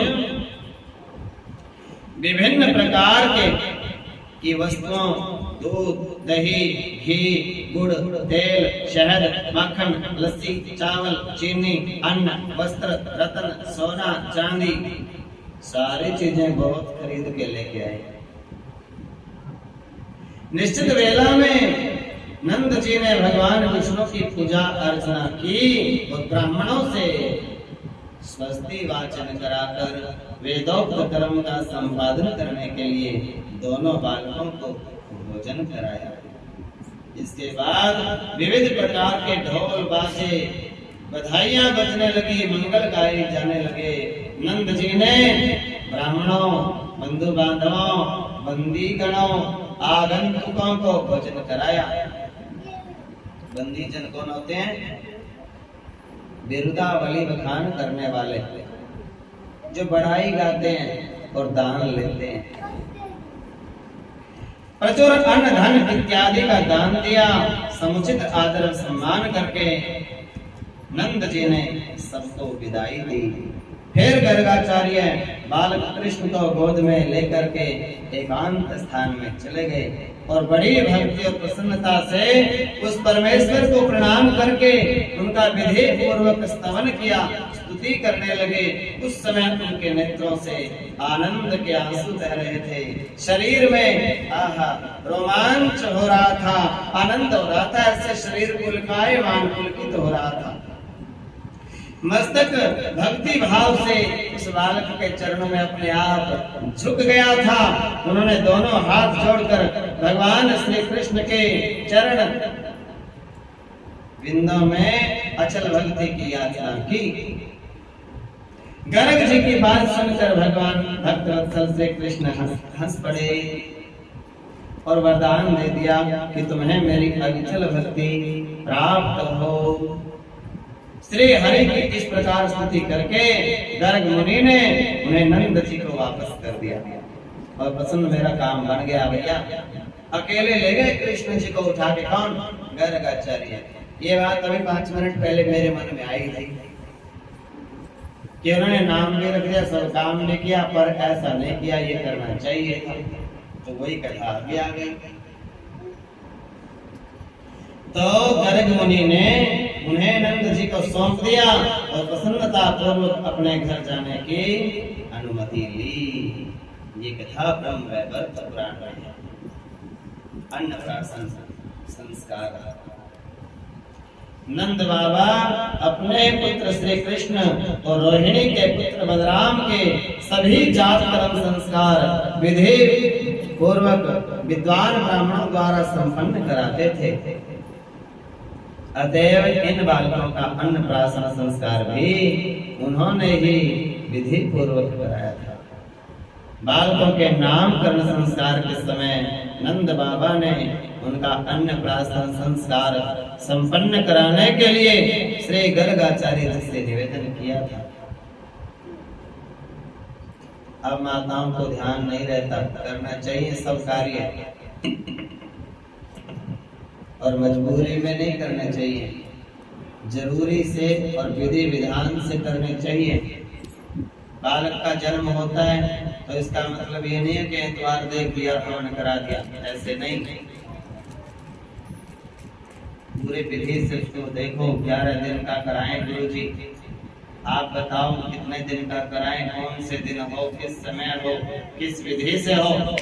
विभिन्न प्रकार की वस्तुओं, दूध, दही, घी, गुड़, तेल, शहद, माखन, लस्सी, चावल, चीनी, अन्न, वस्त्र, रत्न, सोना, चांदी, सारी चीजें बहुत खरीद के लेके आए। निश्चित वेला में नंद जी ने भगवान विष्णु की पूजा अर्चना की और ब्राह्मणों से स्वस्ति वाचन कराकर वेदोक्त कर्म का संपादन करने के लिए दोनों बालकों को भोजन कराया। इसके बाद विविध प्रकार के ढोल बाजे, बधाइयां बजने लगी, मंगल गाए जाने लगे। नंद जी ने ब्राह्मणों, बंधु बांधवों, बंदी गणों, आगंतुकों को भोजन कराया। बंदी जन कौन होते हैं? बिरुदावली बखान करने वाले, जो बढ़ाई गाते हैं और दान लेते हैं। प्रचुर अन्न धन इत्यादि का दान दिया। समुचित आदर सम्मान करके नंद जी ने सबको विदाई दी। फिर गर्गाचार्य बालक कृष्ण को गोद में लेकर के एकांत स्थान में चले गए और बड़ी भक्ति और प्रसन्नता से उस परमेश्वर को प्रणाम करके उनका विधि पूर्वक स्तवन किया, स्तुति करने लगे। उस समय उनके नेत्रों से आनंद के आंसू बह रहे थे। शरीर में रोमांच हो रहा था, आनंद हो रहा था। ऐसे शरीर पुलकायमान, पुलकित हो रहा था। मस्तक भक्ति भाव से उस बालक के चरणों में अपने आप झुक गया था। उन्होंने दोनों हाथ जोड़कर भगवान श्री कृष्ण के चरण बिंदों में अचल भक्ति की याचना की। गर्ग जी की बात सुनकर भगवान भक्त वत्सल श्री कृष्ण हंस पड़े और वरदान दे दिया कि तुम्हें मेरी अचल भक्ति प्राप्त हो। श्री हरि की इस प्रकार स्तुति करके गर्ग मुनि ने उन्हें नंद जी को वापस कर दिया और प्रसन्न, मेरा काम बन गया भैया। अकेले ले गए कृष्ण जी को उठा के। कौन? गर्गाचार्य। ये बात अभी 5 मिनट पहले मेरे मन में आई थी कि उन्होंने नाम भी रख दिया, सब काम भी किया, पर ऐसा नहीं किया, ये करना चाहिए था। तो वही कथा आगे आ गई। तो गर्ग मुनि ने उन्हें नंद जी को सौंप दिया और प्रसन्नता पूर्वक अपने घर जाने की अनुमति ली। ये कथा ब्रह्म वैवर्त पुराण में है। अन्नप्राशन संस्कार। नंद बाबा अपने पुत्र श्री कृष्ण और रोहिणी के पुत्र बलराम के सभी जात कर्म संस्कार विधि पूर्वक विद्वान ब्राह्मणों द्वारा संपन्न कराते थे। अतएव इन बालकों का अन्नप्राशन संस्कार भी उन्होंने ही विधि पूर्वक कराया था। बालकों के नामकरण संस्कार के समय नंद बाबा ने उनका अन्नप्राशन संस्कार संपन्न कराने के लिए श्री गर्गाचार्य जी से निवेदन किया था। अब माताओं को ध्यान नहीं रहता, करना चाहिए सब कार्य और मजबूरी में नहीं करना चाहिए, जरूरी से और विधि विधान से करने चाहिए। बालक का जन्म होता है तो इसका मतलब ये नहीं है कि एतवार देख लिया, हवन करा दिया, ऐसे नहीं। पूरे विधि से उसको देखो। 11 दिन का कराएं गुरु जी, आप बताओ कितने दिन का कराएं, कौन से दिन हो, किस समय हो, किस विधि से हो,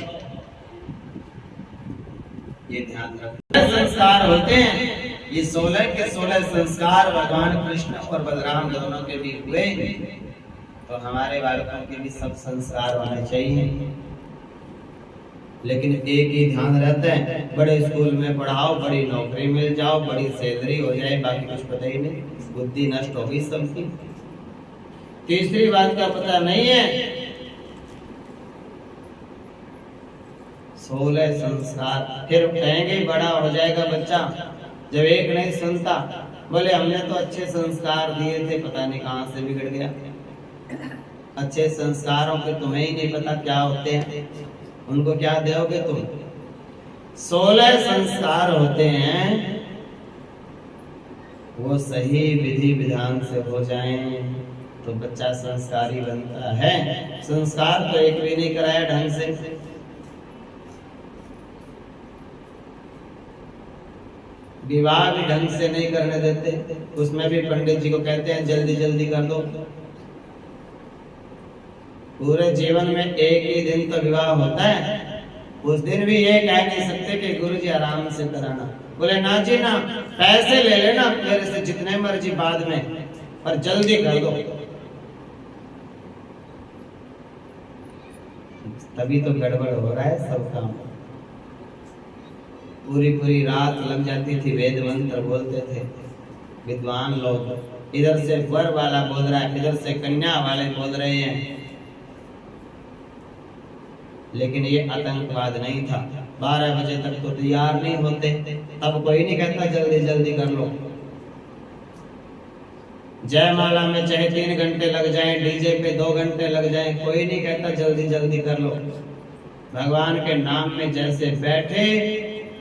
ये ध्यान रखना। संस्कार होते हैं, ये 16 के 16 संस्कार भगवान कृष्ण और बलराम दोनों के भी हुए, तो हमारे बालकों के भी सब संस्कार होने चाहिए। लेकिन एक ही ध्यान रहता है, बड़े स्कूल में पढ़ाओ, बड़ी नौकरी मिल जाओ, बड़ी सैलरी हो जाए, बाकी कुछ पता ही नहीं, बुद्धि नष्ट हो गई सबकी। तीसरी बात का पता नहीं है, 16 संस्कार। फिर कहेंगे बड़ा हो जाएगा बच्चा, जब एक नहीं सुनता बोले हमने तो अच्छे संस्कार दिए थे, पता नहीं कहां से बिगड़ गया। अच्छे संस्कारों के तुम्हें ही नहीं पता क्या होते हैं, उनको क्या दोगे तुम? 16 संस्कार होते हैं, वो सही विधि विधान से हो जाएं तो बच्चा संस्कारी बनता है। संस्कार तो एक भी नहीं कराया ढंग से। विवाह भी ढंग से नहीं करने देते, उसमें भी पंडित जी को कहते हैं जल्दी जल्दी कर दो। पूरे जीवन में एक ही दिन तो विवाह होता है, उस दिन भी ये कह नहीं सकते कि गुरुजी आराम से कराना। बोले ना जी ना, पैसे ले लेना मेरे से जितने मर्जी बाद में, पर जल्दी कर दो। तभी तो गड़बड़ हो रहा है सब काम। पूरी पूरी रात लग जाती थी, वेद मंत्र बोलते थे विद्वान लोग। इधर से वर वाला बोल रहा है, इधर से कन्या वाले बोल रहे हैं, लेकिन ये आतंकवाद नहीं था। 12 बजे तक तो तैयार नहीं होते, तब कोई नहीं कहता जल्दी जल्दी कर लो। जयमाला में चाहे 3 घंटे लग जाएं, डीजे पे 2 घंटे लग जाएं, कोई नहीं कहता जल्दी जल्दी कर लो। भगवान के नाम में जैसे बैठे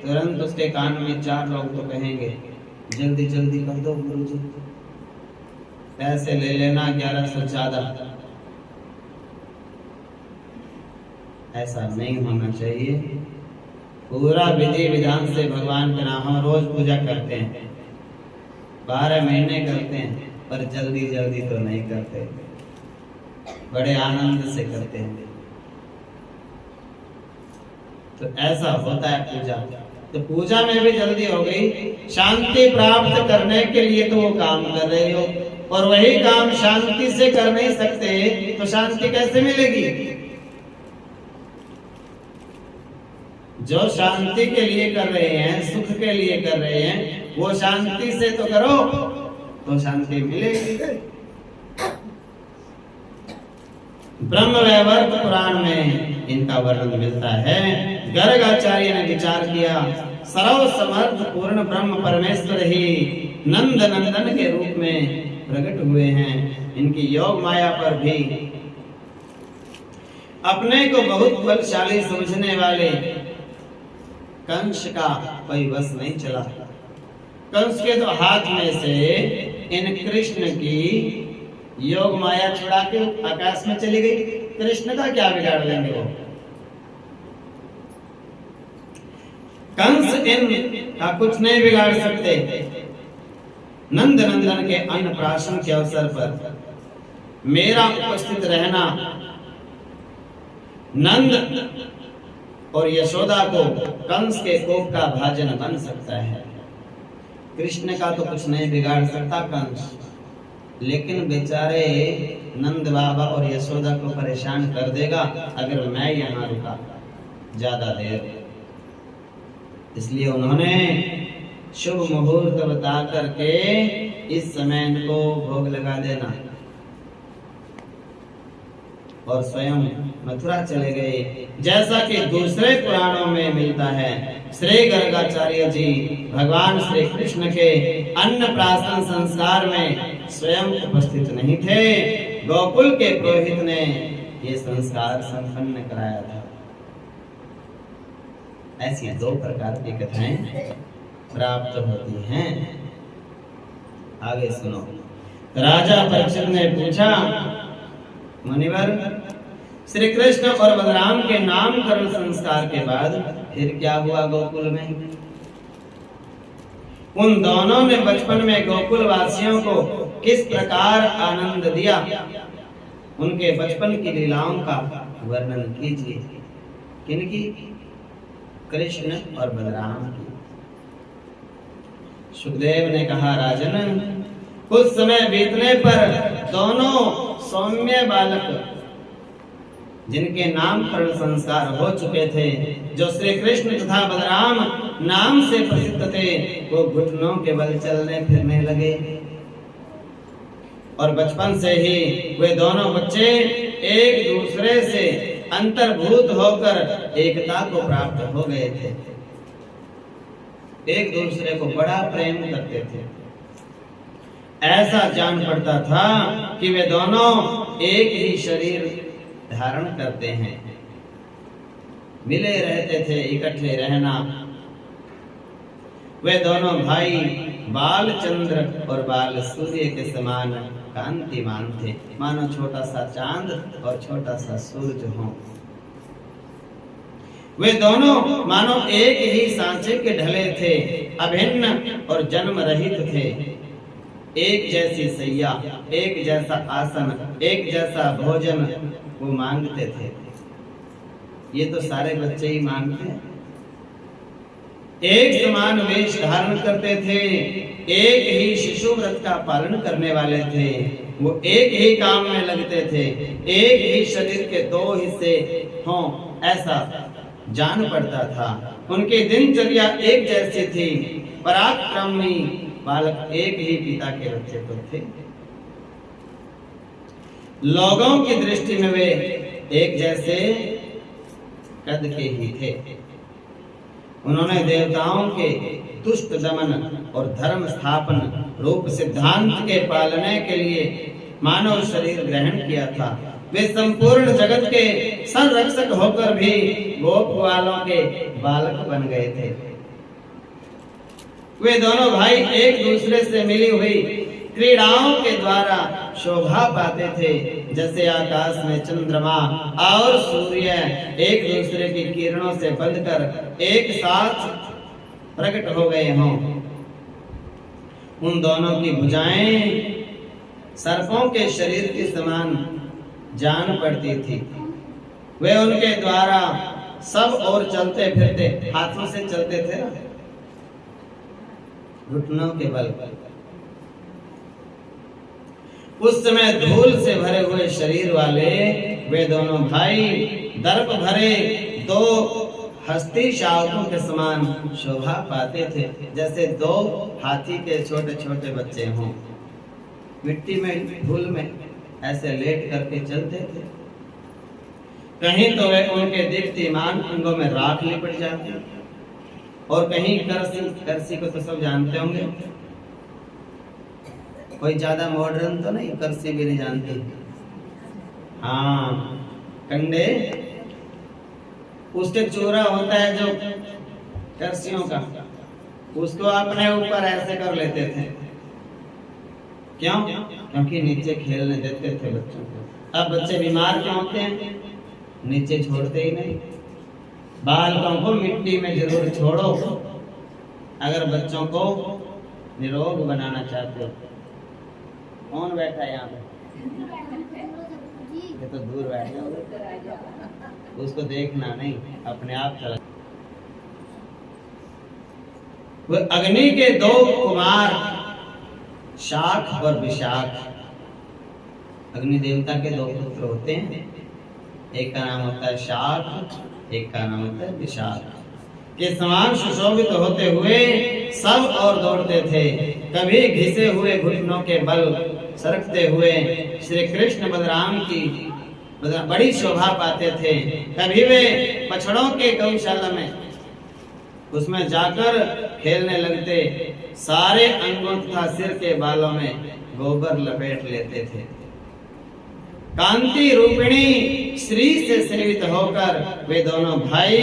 तुरंत उसके कान में 4 लोग तो कहेंगे जल्दी जल्दी कर दो गुरुजी, पैसे ले लेना 1100 ज्यादा। ऐसा नहीं होना चाहिए। पूरा विधि विधान से भगवान के नाम हम रोज पूजा करते हैं, 12 महीने करते हैं, पर जल्दी जल्दी तो नहीं करते, बड़े आनंद से करते हैं। तो ऐसा होता है पूजा। तो पूजा में भी जल्दी हो गई। शांति प्राप्त करने के लिए तो वो काम कर रहे हो, और वही काम शांति से कर नहीं सकते तो शांति कैसे मिलेगी? जो शांति के लिए कर रहे हैं, सुख के लिए कर रहे हैं, वो शांति से तो करो तो शांति मिलेगी। ब्रह्म वैवर्त पुराण में इनका वर्णन मिलता है। गर्ग आचार्य ने विचार किया, सर्व समर्थ पूर्ण ब्रह्म परमेश्वर ही नंद नंदन के रूप में प्रकट हुए हैं। इनकी योग माया पर भी अपने को बहुत बलशाली समझने वाले कंस का कोई बस नहीं चला। कंस के तो हाथ में से इन कृष्ण की योग माया छुड़ा के आकाश में चली गई। कृष्ण का क्या बिगाड़ लेंगे वो? कंस इन का कुछ नहीं बिगाड़ सकते। नंद नंदन के अन्नप्राशन के अवसर पर मेरा उपस्थित रहना नंद और यशोदा को कंस के कोप का भाजन बन सकता है। कृष्ण का तो कुछ नहीं बिगाड़ सकता कंस, लेकिन बेचारे नंद बाबा और यशोदा को परेशान कर देगा अगर मैं यहाँ रुका ज्यादा देर। इसलिए उन्होंने शुभ मुहूर्त बता करके इस समय इनको भोग लगा देना और स्वयं मथुरा चले गए। जैसा कि दूसरे पुराणों में मिलता है, श्री गर्गाचार्य जी भगवान श्री कृष्ण के अन्नप्राशन संस्कार में स्वयं उपस्थित नहीं थे। गोकुल के पुरोहित ने ये संस्कार संपन्न कराया था। ऐसी 2 प्रकार की कथाएं प्राप्त होती हैं। आगे सुनो। राजा परीक्षित ने पूछा, मुनिवर, श्री कृष्ण और बलराम के नामकरण संस्कार के बाद फिर क्या हुआ गोकुल में? उन दोनों ने बचपन में गोकुल वासियों को किस प्रकार आनंद दिया? उनके बचपन की लीलाओं का वर्णन कीजिए। किनकी? कृष्ण और बलराम की। सुखदेव ने कहा, राजन, कुछ समय बीतने पर दोनों सौम्य बालक जिनके नामकरण संस्कार हो चुके थे, जो श्री कृष्ण तथा बलराम नाम से प्रसिद्ध थे, वो घुटनों के बल चलने फिरने लगे। और बचपन से ही वे दोनों बच्चे एक दूसरे से अंतर्भूत होकर एकता को प्राप्त हो गए थे। एक दूसरे को बड़ा प्रेम करते थे। ऐसा जान पड़ता था कि वे दोनों एक ही शरीर धारण करते हैं। मिले रहते थे, इकट्ठे रहना। वे दोनों भाई बाल चंद्र और बाल सूर्य के समान कांतिमान थे, मानो छोटा सा चांद और छोटा सा सूरज हो। वे दोनों मानो एक ही सांचे के ढले थे, अभिन्न और जन्म रहित थे। एक जैसी सैया, एक जैसा आसन, एक जैसा भोजन वो मांगते थे। ये तो सारे बच्चे ही मांगते हैं। एक समान वेश धारण करते थे, एक ही शिशु व्रत का पालन करने वाले थे। वो एक ही काम में लगते थे, एक ही शरीर के दो हिस्से हों ऐसा जान पड़ता था। उनकी दिनचर्या एक जैसी थी। पराक्रमी बालक एक ही पिता के बच्चे तो थे। लोगों की दृष्टि में वे एक जैसे कद के ही थे। उन्होंने देवताओं के दुष्ट दमन और धर्म स्थापन रूप सिद्धांत के पालने के लिए मानव शरीर ग्रहण किया था। वे संपूर्ण जगत के संरक्षक होकर भी गोप वालों के बालक बन गए थे। वे दोनों भाई एक दूसरे से मिली हुई क्रीड़ाओं के द्वारा शोभा पाते थे, जैसे आकाश में चंद्रमा और सूर्य एक दूसरे की किरणों से बंधकर एक साथ प्रकट हो गए हों। उन दोनों की भुजाएं सर्पों के शरीर के समान जान पड़ती थी। वे उनके द्वारा सब और चलते फिरते, हाथों से चलते थे ना, घुटनों के बल पर। उस समय धूल से भरे हुए शरीर वाले वे दोनों भाई दर्प भरे दो हस्ती शावकों के समान शोभा पाते थे, जैसे दो हाथी के छोटे छोटे बच्चे हों। मिट्टी में, धूल में ऐसे लेट करके चलते थे। कहीं तो वे उनके दीप्तिमान अंगों में राख लिपट जाती, और कहीं करसी को तो सब जानते होंगे, कोई ज्यादा मॉडर्न तो नहीं, करसी भी नहीं जानती। हाँ, कंडे, उसके चूरा होता है जो करसियों का, उसको अपने ऊपर ऐसे कर लेते थे। क्यों? क्योंकि नीचे खेलने देते थे बच्चों को। अब बच्चे बीमार क्यों होते हैं? नीचे छोड़ते ही नहीं। बालकों को मिट्टी में जरूर छोड़ो अगर बच्चों को निरोग बनाना चाहते हो। कौन बैठा है यहाँ पे? ये तो दूर बैठा, उसको देखना नहीं, अपने आप चला। वो अग्नि के दो कुमार शाख और विशाख, अग्नि देवता के दो पुत्र होते हैं। एक का नाम होता है शाख, एक का नाम होता है विशाख। के समान सुशोभित होते हुए सब और दौड़ते थे। कभी घिसे हुए घुटनों के बल सरकते हुए श्री कृष्ण बलराम की बड़ी शोभा पाते थे। कभी वे बछड़ों के गौशाला में उसमें जाकर खेलने लगते, सारे अंगों तथा सिर के बालों में गोबर लपेट लेते थे। कांति रूपिणी श्री से सेवित होकर वे दोनों भाई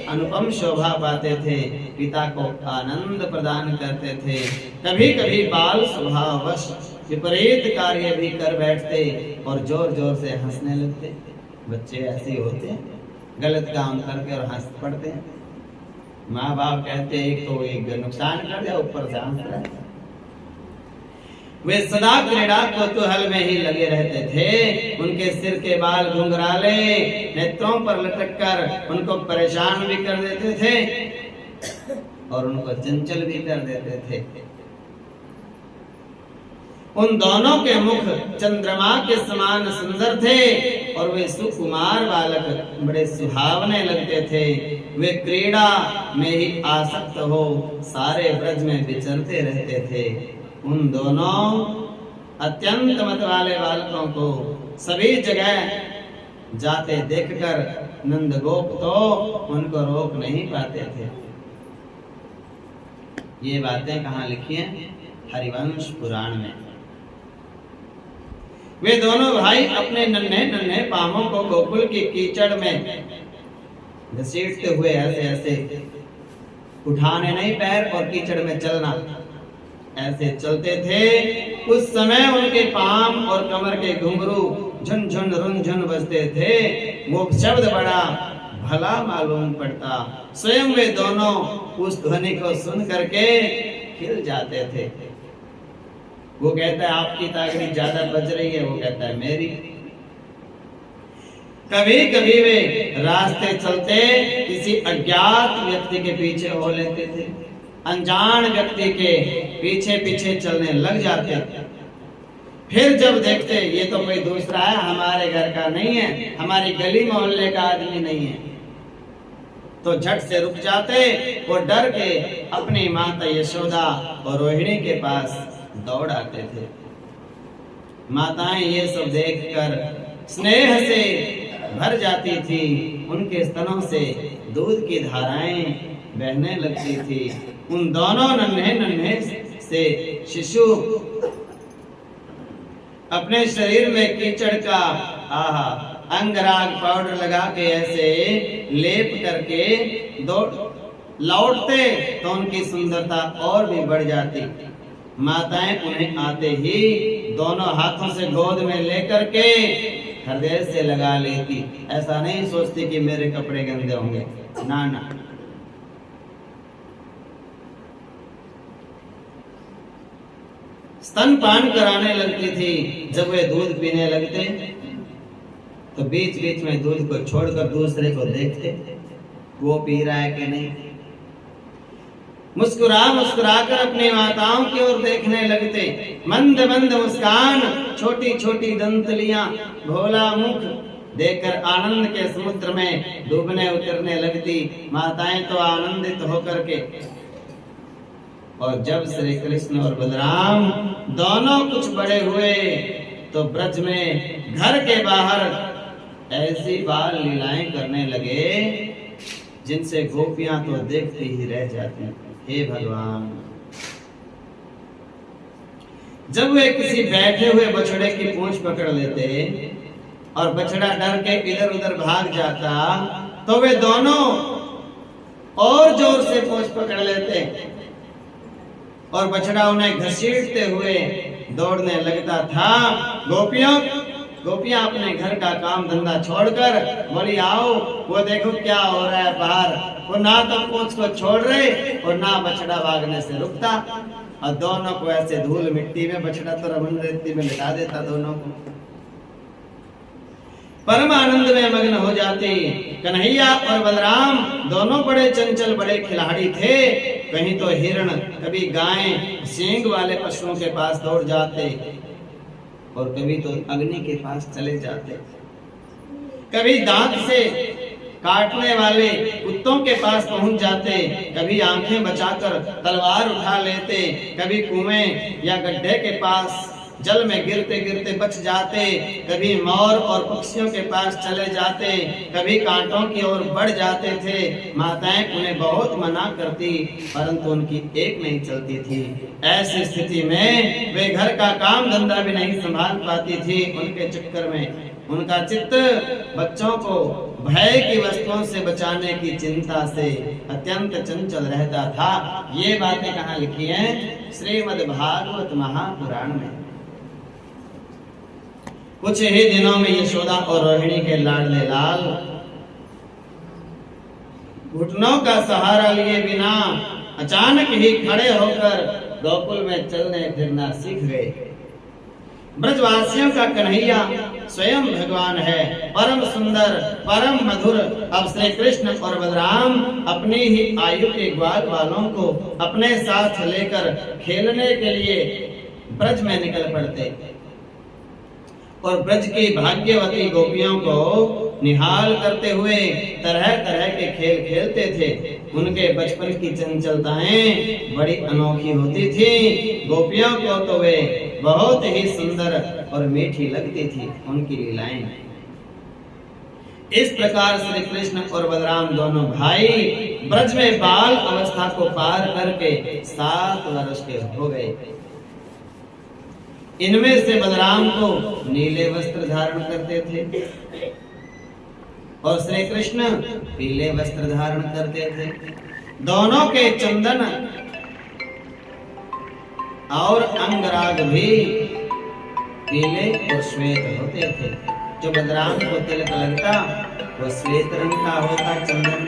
अनुपम शोभा पाते थे, पिता को आनंद प्रदान करते थे। कभी कभी बाल स्वभाववश विपरीत कार्य भी कर बैठते और जोर जोर से हंसने लगते। बच्चे ऐसे होते हैं, गलत काम करके और हंस पड़ते हैं। माँ बाप कहते हैं एक तो एक नुकसान कर दिया, ऊपर से हंस रहा है। वे सदा क्रीड़ा कौतूहल में ही लगे रहते थे। उनके सिर के बाल घुंघराले नेत्रों पर लटक कर उनको परेशान भी कर देते थे और उनको चंचल भी कर देते थे। उन दोनों के मुख चंद्रमा के समान सुंदर थे और वे सुकुमार बालक बड़े सुहावने लगते थे। वे क्रीड़ा में ही आसक्त हो सारे ब्रज में विचरते रहते थे। उन दोनों अत्यंत मत वाले बालकों को सभी जगह जाते देखकर नंदगोप तो उनको रोक नहीं पाते थे। ये बातें कहाँ लिखी हैं? हरिवंश पुराण में। वे दोनों भाई अपने नन्हे नन्हे पांवों को गोकुल की कीचड़ में घसीटते हुए ऐसे ऐसे, उठाने नहीं पैर और कीचड़ में चलना, ऐसे चलते थे। उस समय उनके पांव और कमर के घुंघरू झुन झुन रुन झुन बजते थे। वो शब्द बड़ा भला मालूम पड़ता। स्वयं वे दोनों उस ध्वनि को सुन करके खिल जाते थे। वो कहता है आपकी तागड़ी ज्यादा बज रही है, वो कहता है मेरी। कभी कभी वे रास्ते चलते किसी अज्ञात व्यक्ति के पीछे हो लेते थे, अनजान व्यक्ति के पीछे पीछे चलने लग जाते। फिर जब देखते ये तो कोई दूसरा है, हमारे घर का नहीं है, हमारी गली मोहल्ले का आदमी नहीं है, तो झट से रुक जाते और डर के अपनी माता यशोदा और रोहिणी के पास दौड़ आते थे। माताएं ये सब देखकर स्नेह से भर जाती थी। उनके स्तनों से दूध की धाराएं बहने लगती थी। उन दोनों नन्हे नन्हे से शिशु अपने शरीर में कीचड़ का अंगराग पाउडर लगा के ऐसे लेप करके लौटते तो उनकी सुंदरता और भी बढ़ जाती। माताएं उन्हें आते ही दोनों हाथों से गोद में लेकर के हृदय से लगा लेती। ऐसा नहीं सोचती कि मेरे कपड़े गंदे होंगे, ना ना। स्तनपान कराने लगती थी। जब वे दूध पीने लगते तो बीच बीच में दूध को छोड़कर दूसरे को देखते वो पी रहा है कि नहीं। मुस्कुरा मुस्कुरा कर अपनी माताओं की ओर देखने लगते। मंद मंद मुस्कान, छोटी छोटी दंतलियां, भोला मुख देखकर आनंद के समुद्र में डूबने उतरने लगती माताएं तो आनंदित होकर के। और जब श्री कृष्ण और बलराम दोनों कुछ बड़े हुए तो ब्रज में घर के बाहर ऐसी बाल लीलाएं करने लगे जिनसे गोपियां तो देखती ही रह जाती। हे भगवान, जब वे किसी बैठे हुए बछड़े की पूंछ पकड़ लेते और बछड़ा डर के इधर उधर भाग जाता तो वे दोनों और जोर से पूंछ पकड़ लेते और बछड़ा उन्हें घसीटते हुए दौड़ने लगता था। गोपियां अपने घर का काम धंधा छोड़कर बोली आओ वो देखो क्या हो रहा है बाहर। वो ना तो पूंछ को छोड़ रहे और ना बछड़ा भागने से रुकता और दोनों को ऐसे धूल मिट्टी में, बछड़ा तो रमन रेती में लिटा देता दोनों को। परम आनंद में मग्न हो जाती। कन्हैया और बलराम दोनों बड़े चंचल बड़े खिलाड़ी थे। कहीं तो हिरण, कभी गाय, सींग वाले पशुओं के पास दौड़ जाते और कभी तो अग्नि के पास चले जाते। कभी दांत से काटने वाले कुत्तों के पास पहुंच जाते, कभी आंखें बचाकर तलवार उठा लेते, कभी कुएं या गड्ढे के पास जल में गिरते गिरते बच जाते, कभी मोर और पक्षियों के पास चले जाते, कभी कांटों की ओर बढ़ जाते थे। माताएं उन्हें बहुत मना करती परंतु उनकी एक नहीं चलती थी। ऐसी स्थिति में वे घर का काम धंधा भी नहीं संभाल पाती थी। उनके चक्कर में उनका चित्त बच्चों को भय की वस्तुओं से बचाने की चिंता से अत्यंत चंचल रहता था। ये बातें कहाँ लिखी हैं? श्रीमद् भागवत महापुराण में। कुछ ही दिनों में यशोदा और रोहिणी के लाडले लाल घुटनों का सहारा लिए बिना अचानक ही खड़े होकर गोकुल में चलने फिरना सीख गए। ब्रजवासियों का कन्हैया स्वयं भगवान है, परम सुंदर परम मधुर। अब श्री कृष्ण और बलराम अपनी ही आयु के ग्वाल वालों को अपने साथ लेकर खेलने के लिए ब्रज में निकल पड़ते और ब्रज की भाग्यवती गोपियों को निहाल करते हुए तरह तरह के खेल खेलते थे। उनके बचपन की चंचलताएं बड़ी अनोखी होती थी। गोपियों को तो वे बहुत ही सुंदर और मीठी लगती थी उनकी लीलाएं। इस प्रकार श्री कृष्ण और बलराम दोनों भाई ब्रज में बाल अवस्था को पार करके 7 वर्ष के हो गए। इनमें से बलराम को नीले वस्त्र धारण करते थे और श्री कृष्ण पीले वस्त्र धारण करते थे। दोनों के चंदन और अंगराग भी पीले और श्वेत होते थे। जो बलराम को तिलक लगता वो श्वेत रंग का होता चंदन,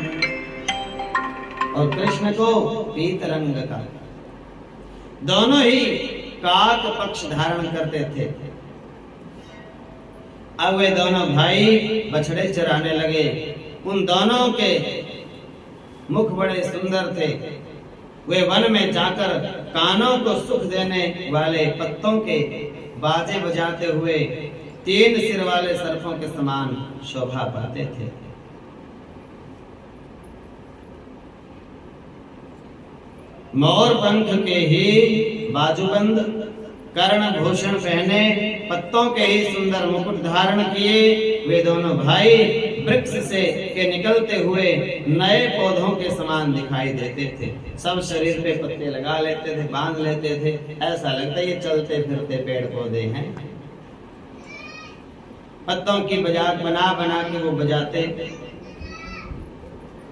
और कृष्ण को पीत रंग का। दोनों ही काक पक्ष धारण करते थे। अब वे दोनों भाई बछड़े चराने लगे। उन दोनों के मुख बड़े सुंदर थे। वे वन में जाकर कानों को सुख देने वाले पत्तों के बाजे बजाते हुए 3 सिर वाले सर्पों के समान शोभा पाते थे। मोर पंख के ही बाजूबंद, कर्ण भूषण पहने, पत्तों के ही सुंदर मुकुट धारण किए वे दोनों भाई वृक्ष से के निकलते हुए नए पौधों के समान दिखाई देते थे। सब शरीर पे पत्ते लगा लेते थे, बांध लेते थे, ऐसा लगता है ये चलते फिरते पेड़ पौधे हैं। पत्तों की मजाक बना बना के वो बजाते,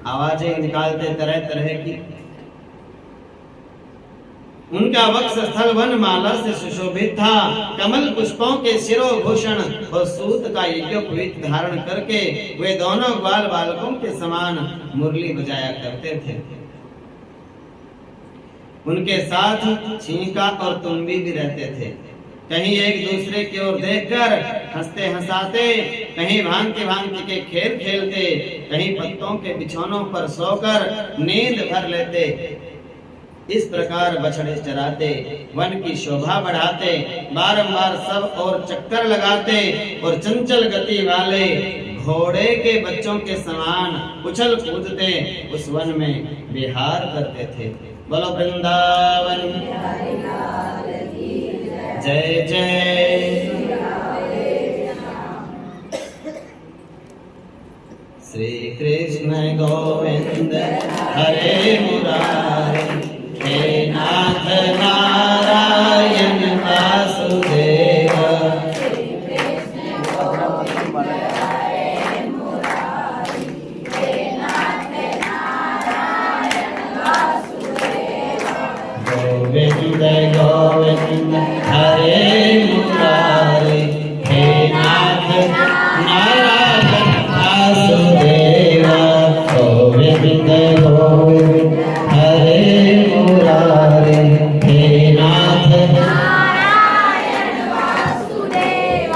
आवाजें निकालते तरह तरह की। उनका वक्ष स्थल वन माला से सुशोभित था। कमल पुष्पों के शिरोभूषण और सूत का यज्ञोपवीत धारण करके वे दोनों ग्वाल बालकों के समान मुरली बजाया करते थे। उनके साथ छींका और तुम्बी भी रहते थे। कहीं एक दूसरे की ओर देखकर हंसते हंसाते, कहीं भांति भांति के खेल खेलते, कहीं पत्तों के बिछौनों पर सोकर नींद भर लेते। इस प्रकार बछड़े चराते, वन की शोभा बढ़ाते, बारंबार सब और चक्कर लगाते और चंचल गति वाले घोड़े के बच्चों के समान उछल कूदते उस वन में विहार करते थे। बोलो वृंदावन जय जय श्री कृष्ण गोविंद हरे मुरारी, हे नाथ नारायण वासुदेव। गोविंद गोविंद हरे मुरारी, हे नाथ नारायण वासुदेव। गोविंद गोविंद हरे मुरारी, हे नाथ नारायण वासुदेव।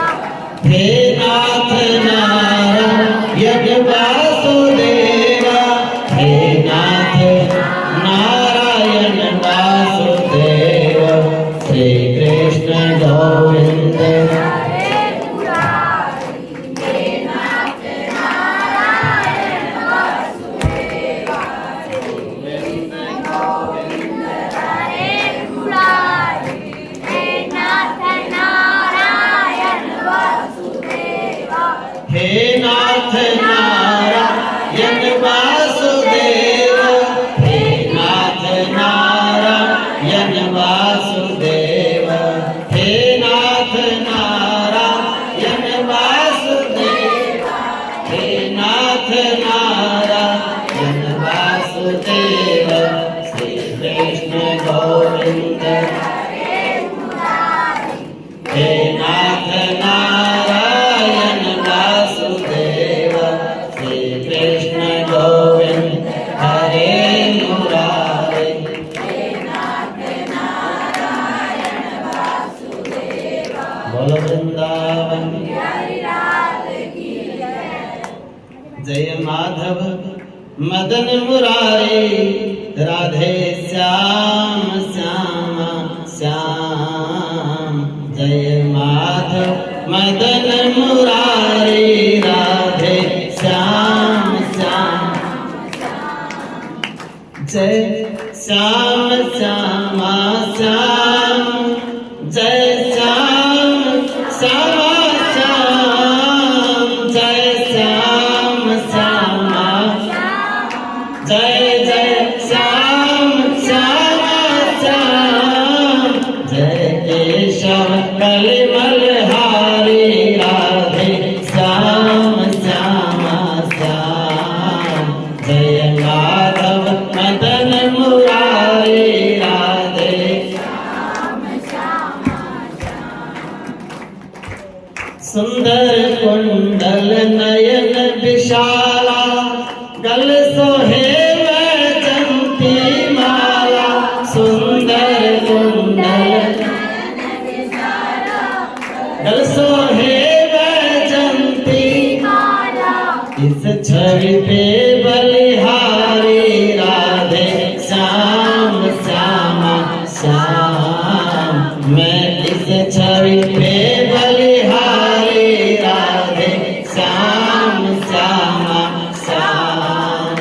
हे नाथ नारायण वासुदेव, हे नाथ नारायण वासुदेव। श्री कृष्ण गोविंद हरे मुरारी, हे नाथ नारायण वासुदेव। हे नाथ नारायण वासुदेव, हे नाथ नारायण वासुदेव। हे नाथ नारायण वासुदेव, हे नाथ नारायण वासुदेव। श्री कृष्ण गोविंद हे नाथ नारायण वासुदेव। श्री कृष्ण गोविंद हरे मुरारी, हे नाथ नारायण वासुदेव। बोलो वृंदावन जय माधव मदन मुरारी, राधे श्याम श्याम श्याम। जय माधव मदन मुरारी, राधे श्याम श्याम। जय श्याम श्याम श्याम, जय श्याम श्याम श्याम। जय श्याम श्याम, जय जय श्याम श्याम श्याम। जय केशव कल सोहे वैजंती माला सुंदर कुंडल, गल सोहे वैजंती माला, इस छवि पे बलिहारी राधे श्याम श्यामा श्याम। मैं इस छवि पे बलिहारी राधे श्याम श्यामा श्याम।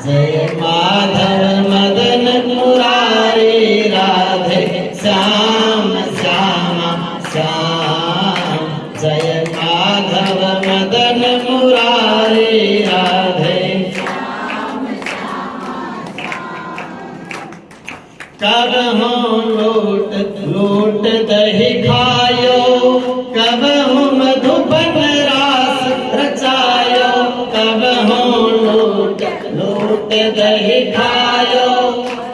जय माधव मदन मुरारी राधे श्याम श्यामा श्याम। जय माधव मदन मुरारी राधे श्याम श्यामा श्याम। कब हो लूट लूट दही खायो, कब हो मधुबन रास रचायो, कब हो लूट लूट दही खायो,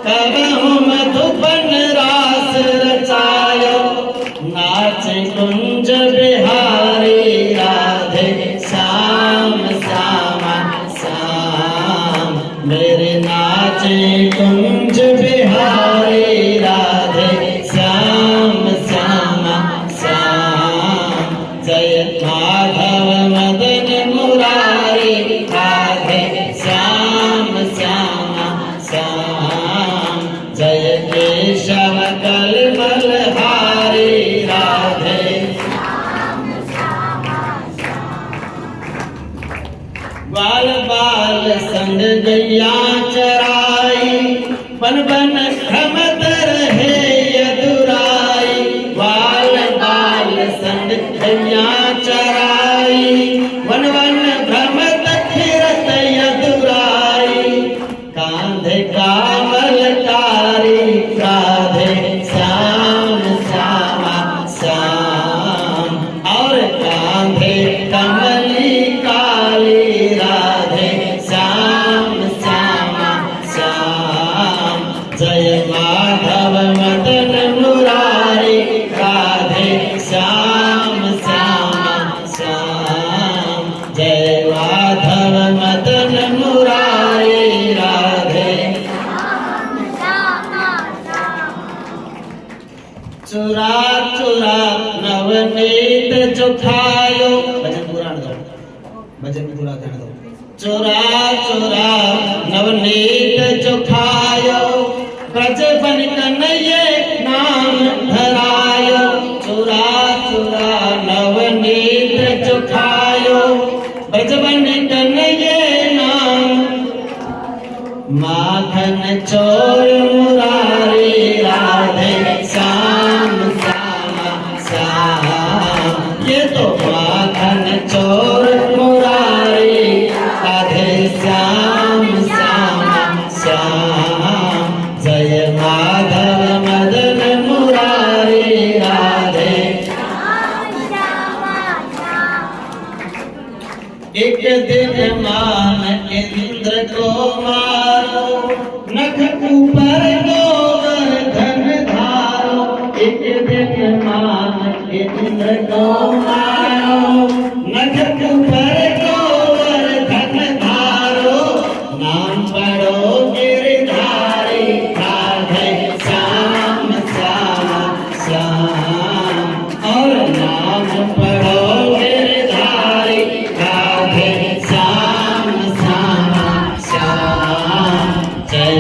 कब हो मधुबन रास रचायो। नाच कुंज बिहारी राधे श्याम श्यामा श्याम। मेरे नाचे कुंज बिहारी राधे श्याम श्यामा श्याम। जय माधव मदन मुरारी राधे श्याम श्यामा श्याम। जय केशव कलमल हारी राधे श्याम श्यामा श्याम। बाल बाल संग गैया चराई, बन बन भ्रमत रहे यदुराई। बाल बाल संग गैया चराई, वन वन भ्रमत फिरत यदुराई। कांधे कामल कारी राधे श्याम श्यामा श्याम। और कांधे कमली काली राधे श्याम श्यामा श्याम। जय माधव मदन मुरारी राधे श्याम श्यामा श्याम। जय माधव मदन मुरारी राधे श्याम श्यामा श्याम। चुरा चुरा नवनीत जो खायो, भजन पूरा दो, भजन पूरा ध्यान दो। चुरा चुरा नवनीत जो खायो, ब्रज बन कन्हैये नाम धरायो। चुरा चुरा नवनीत जो खायो, ब्रज बन कन्हैये नाम। माखन चोर मुरारी राधे श्याम श्यामा श्याम। ये तो माखन चोर मुरारी राधे श्याम श्यामा श्याम। जय माधव मदन मुरारी राधे श्याम श्यामा श्याम। एक दिन मान इंद्र को मारो, नख ऊपर गोवर्धन धारो। एक दिन मान इंद्र को मारो, नख ऊपर गोवर्धन धारो। नाम पढ़ो गिरधारी राधे श्याम श्यामा श्याम। और नाम पढ़ो गिरधारी राधे श्याम श्यामा श्याम। जय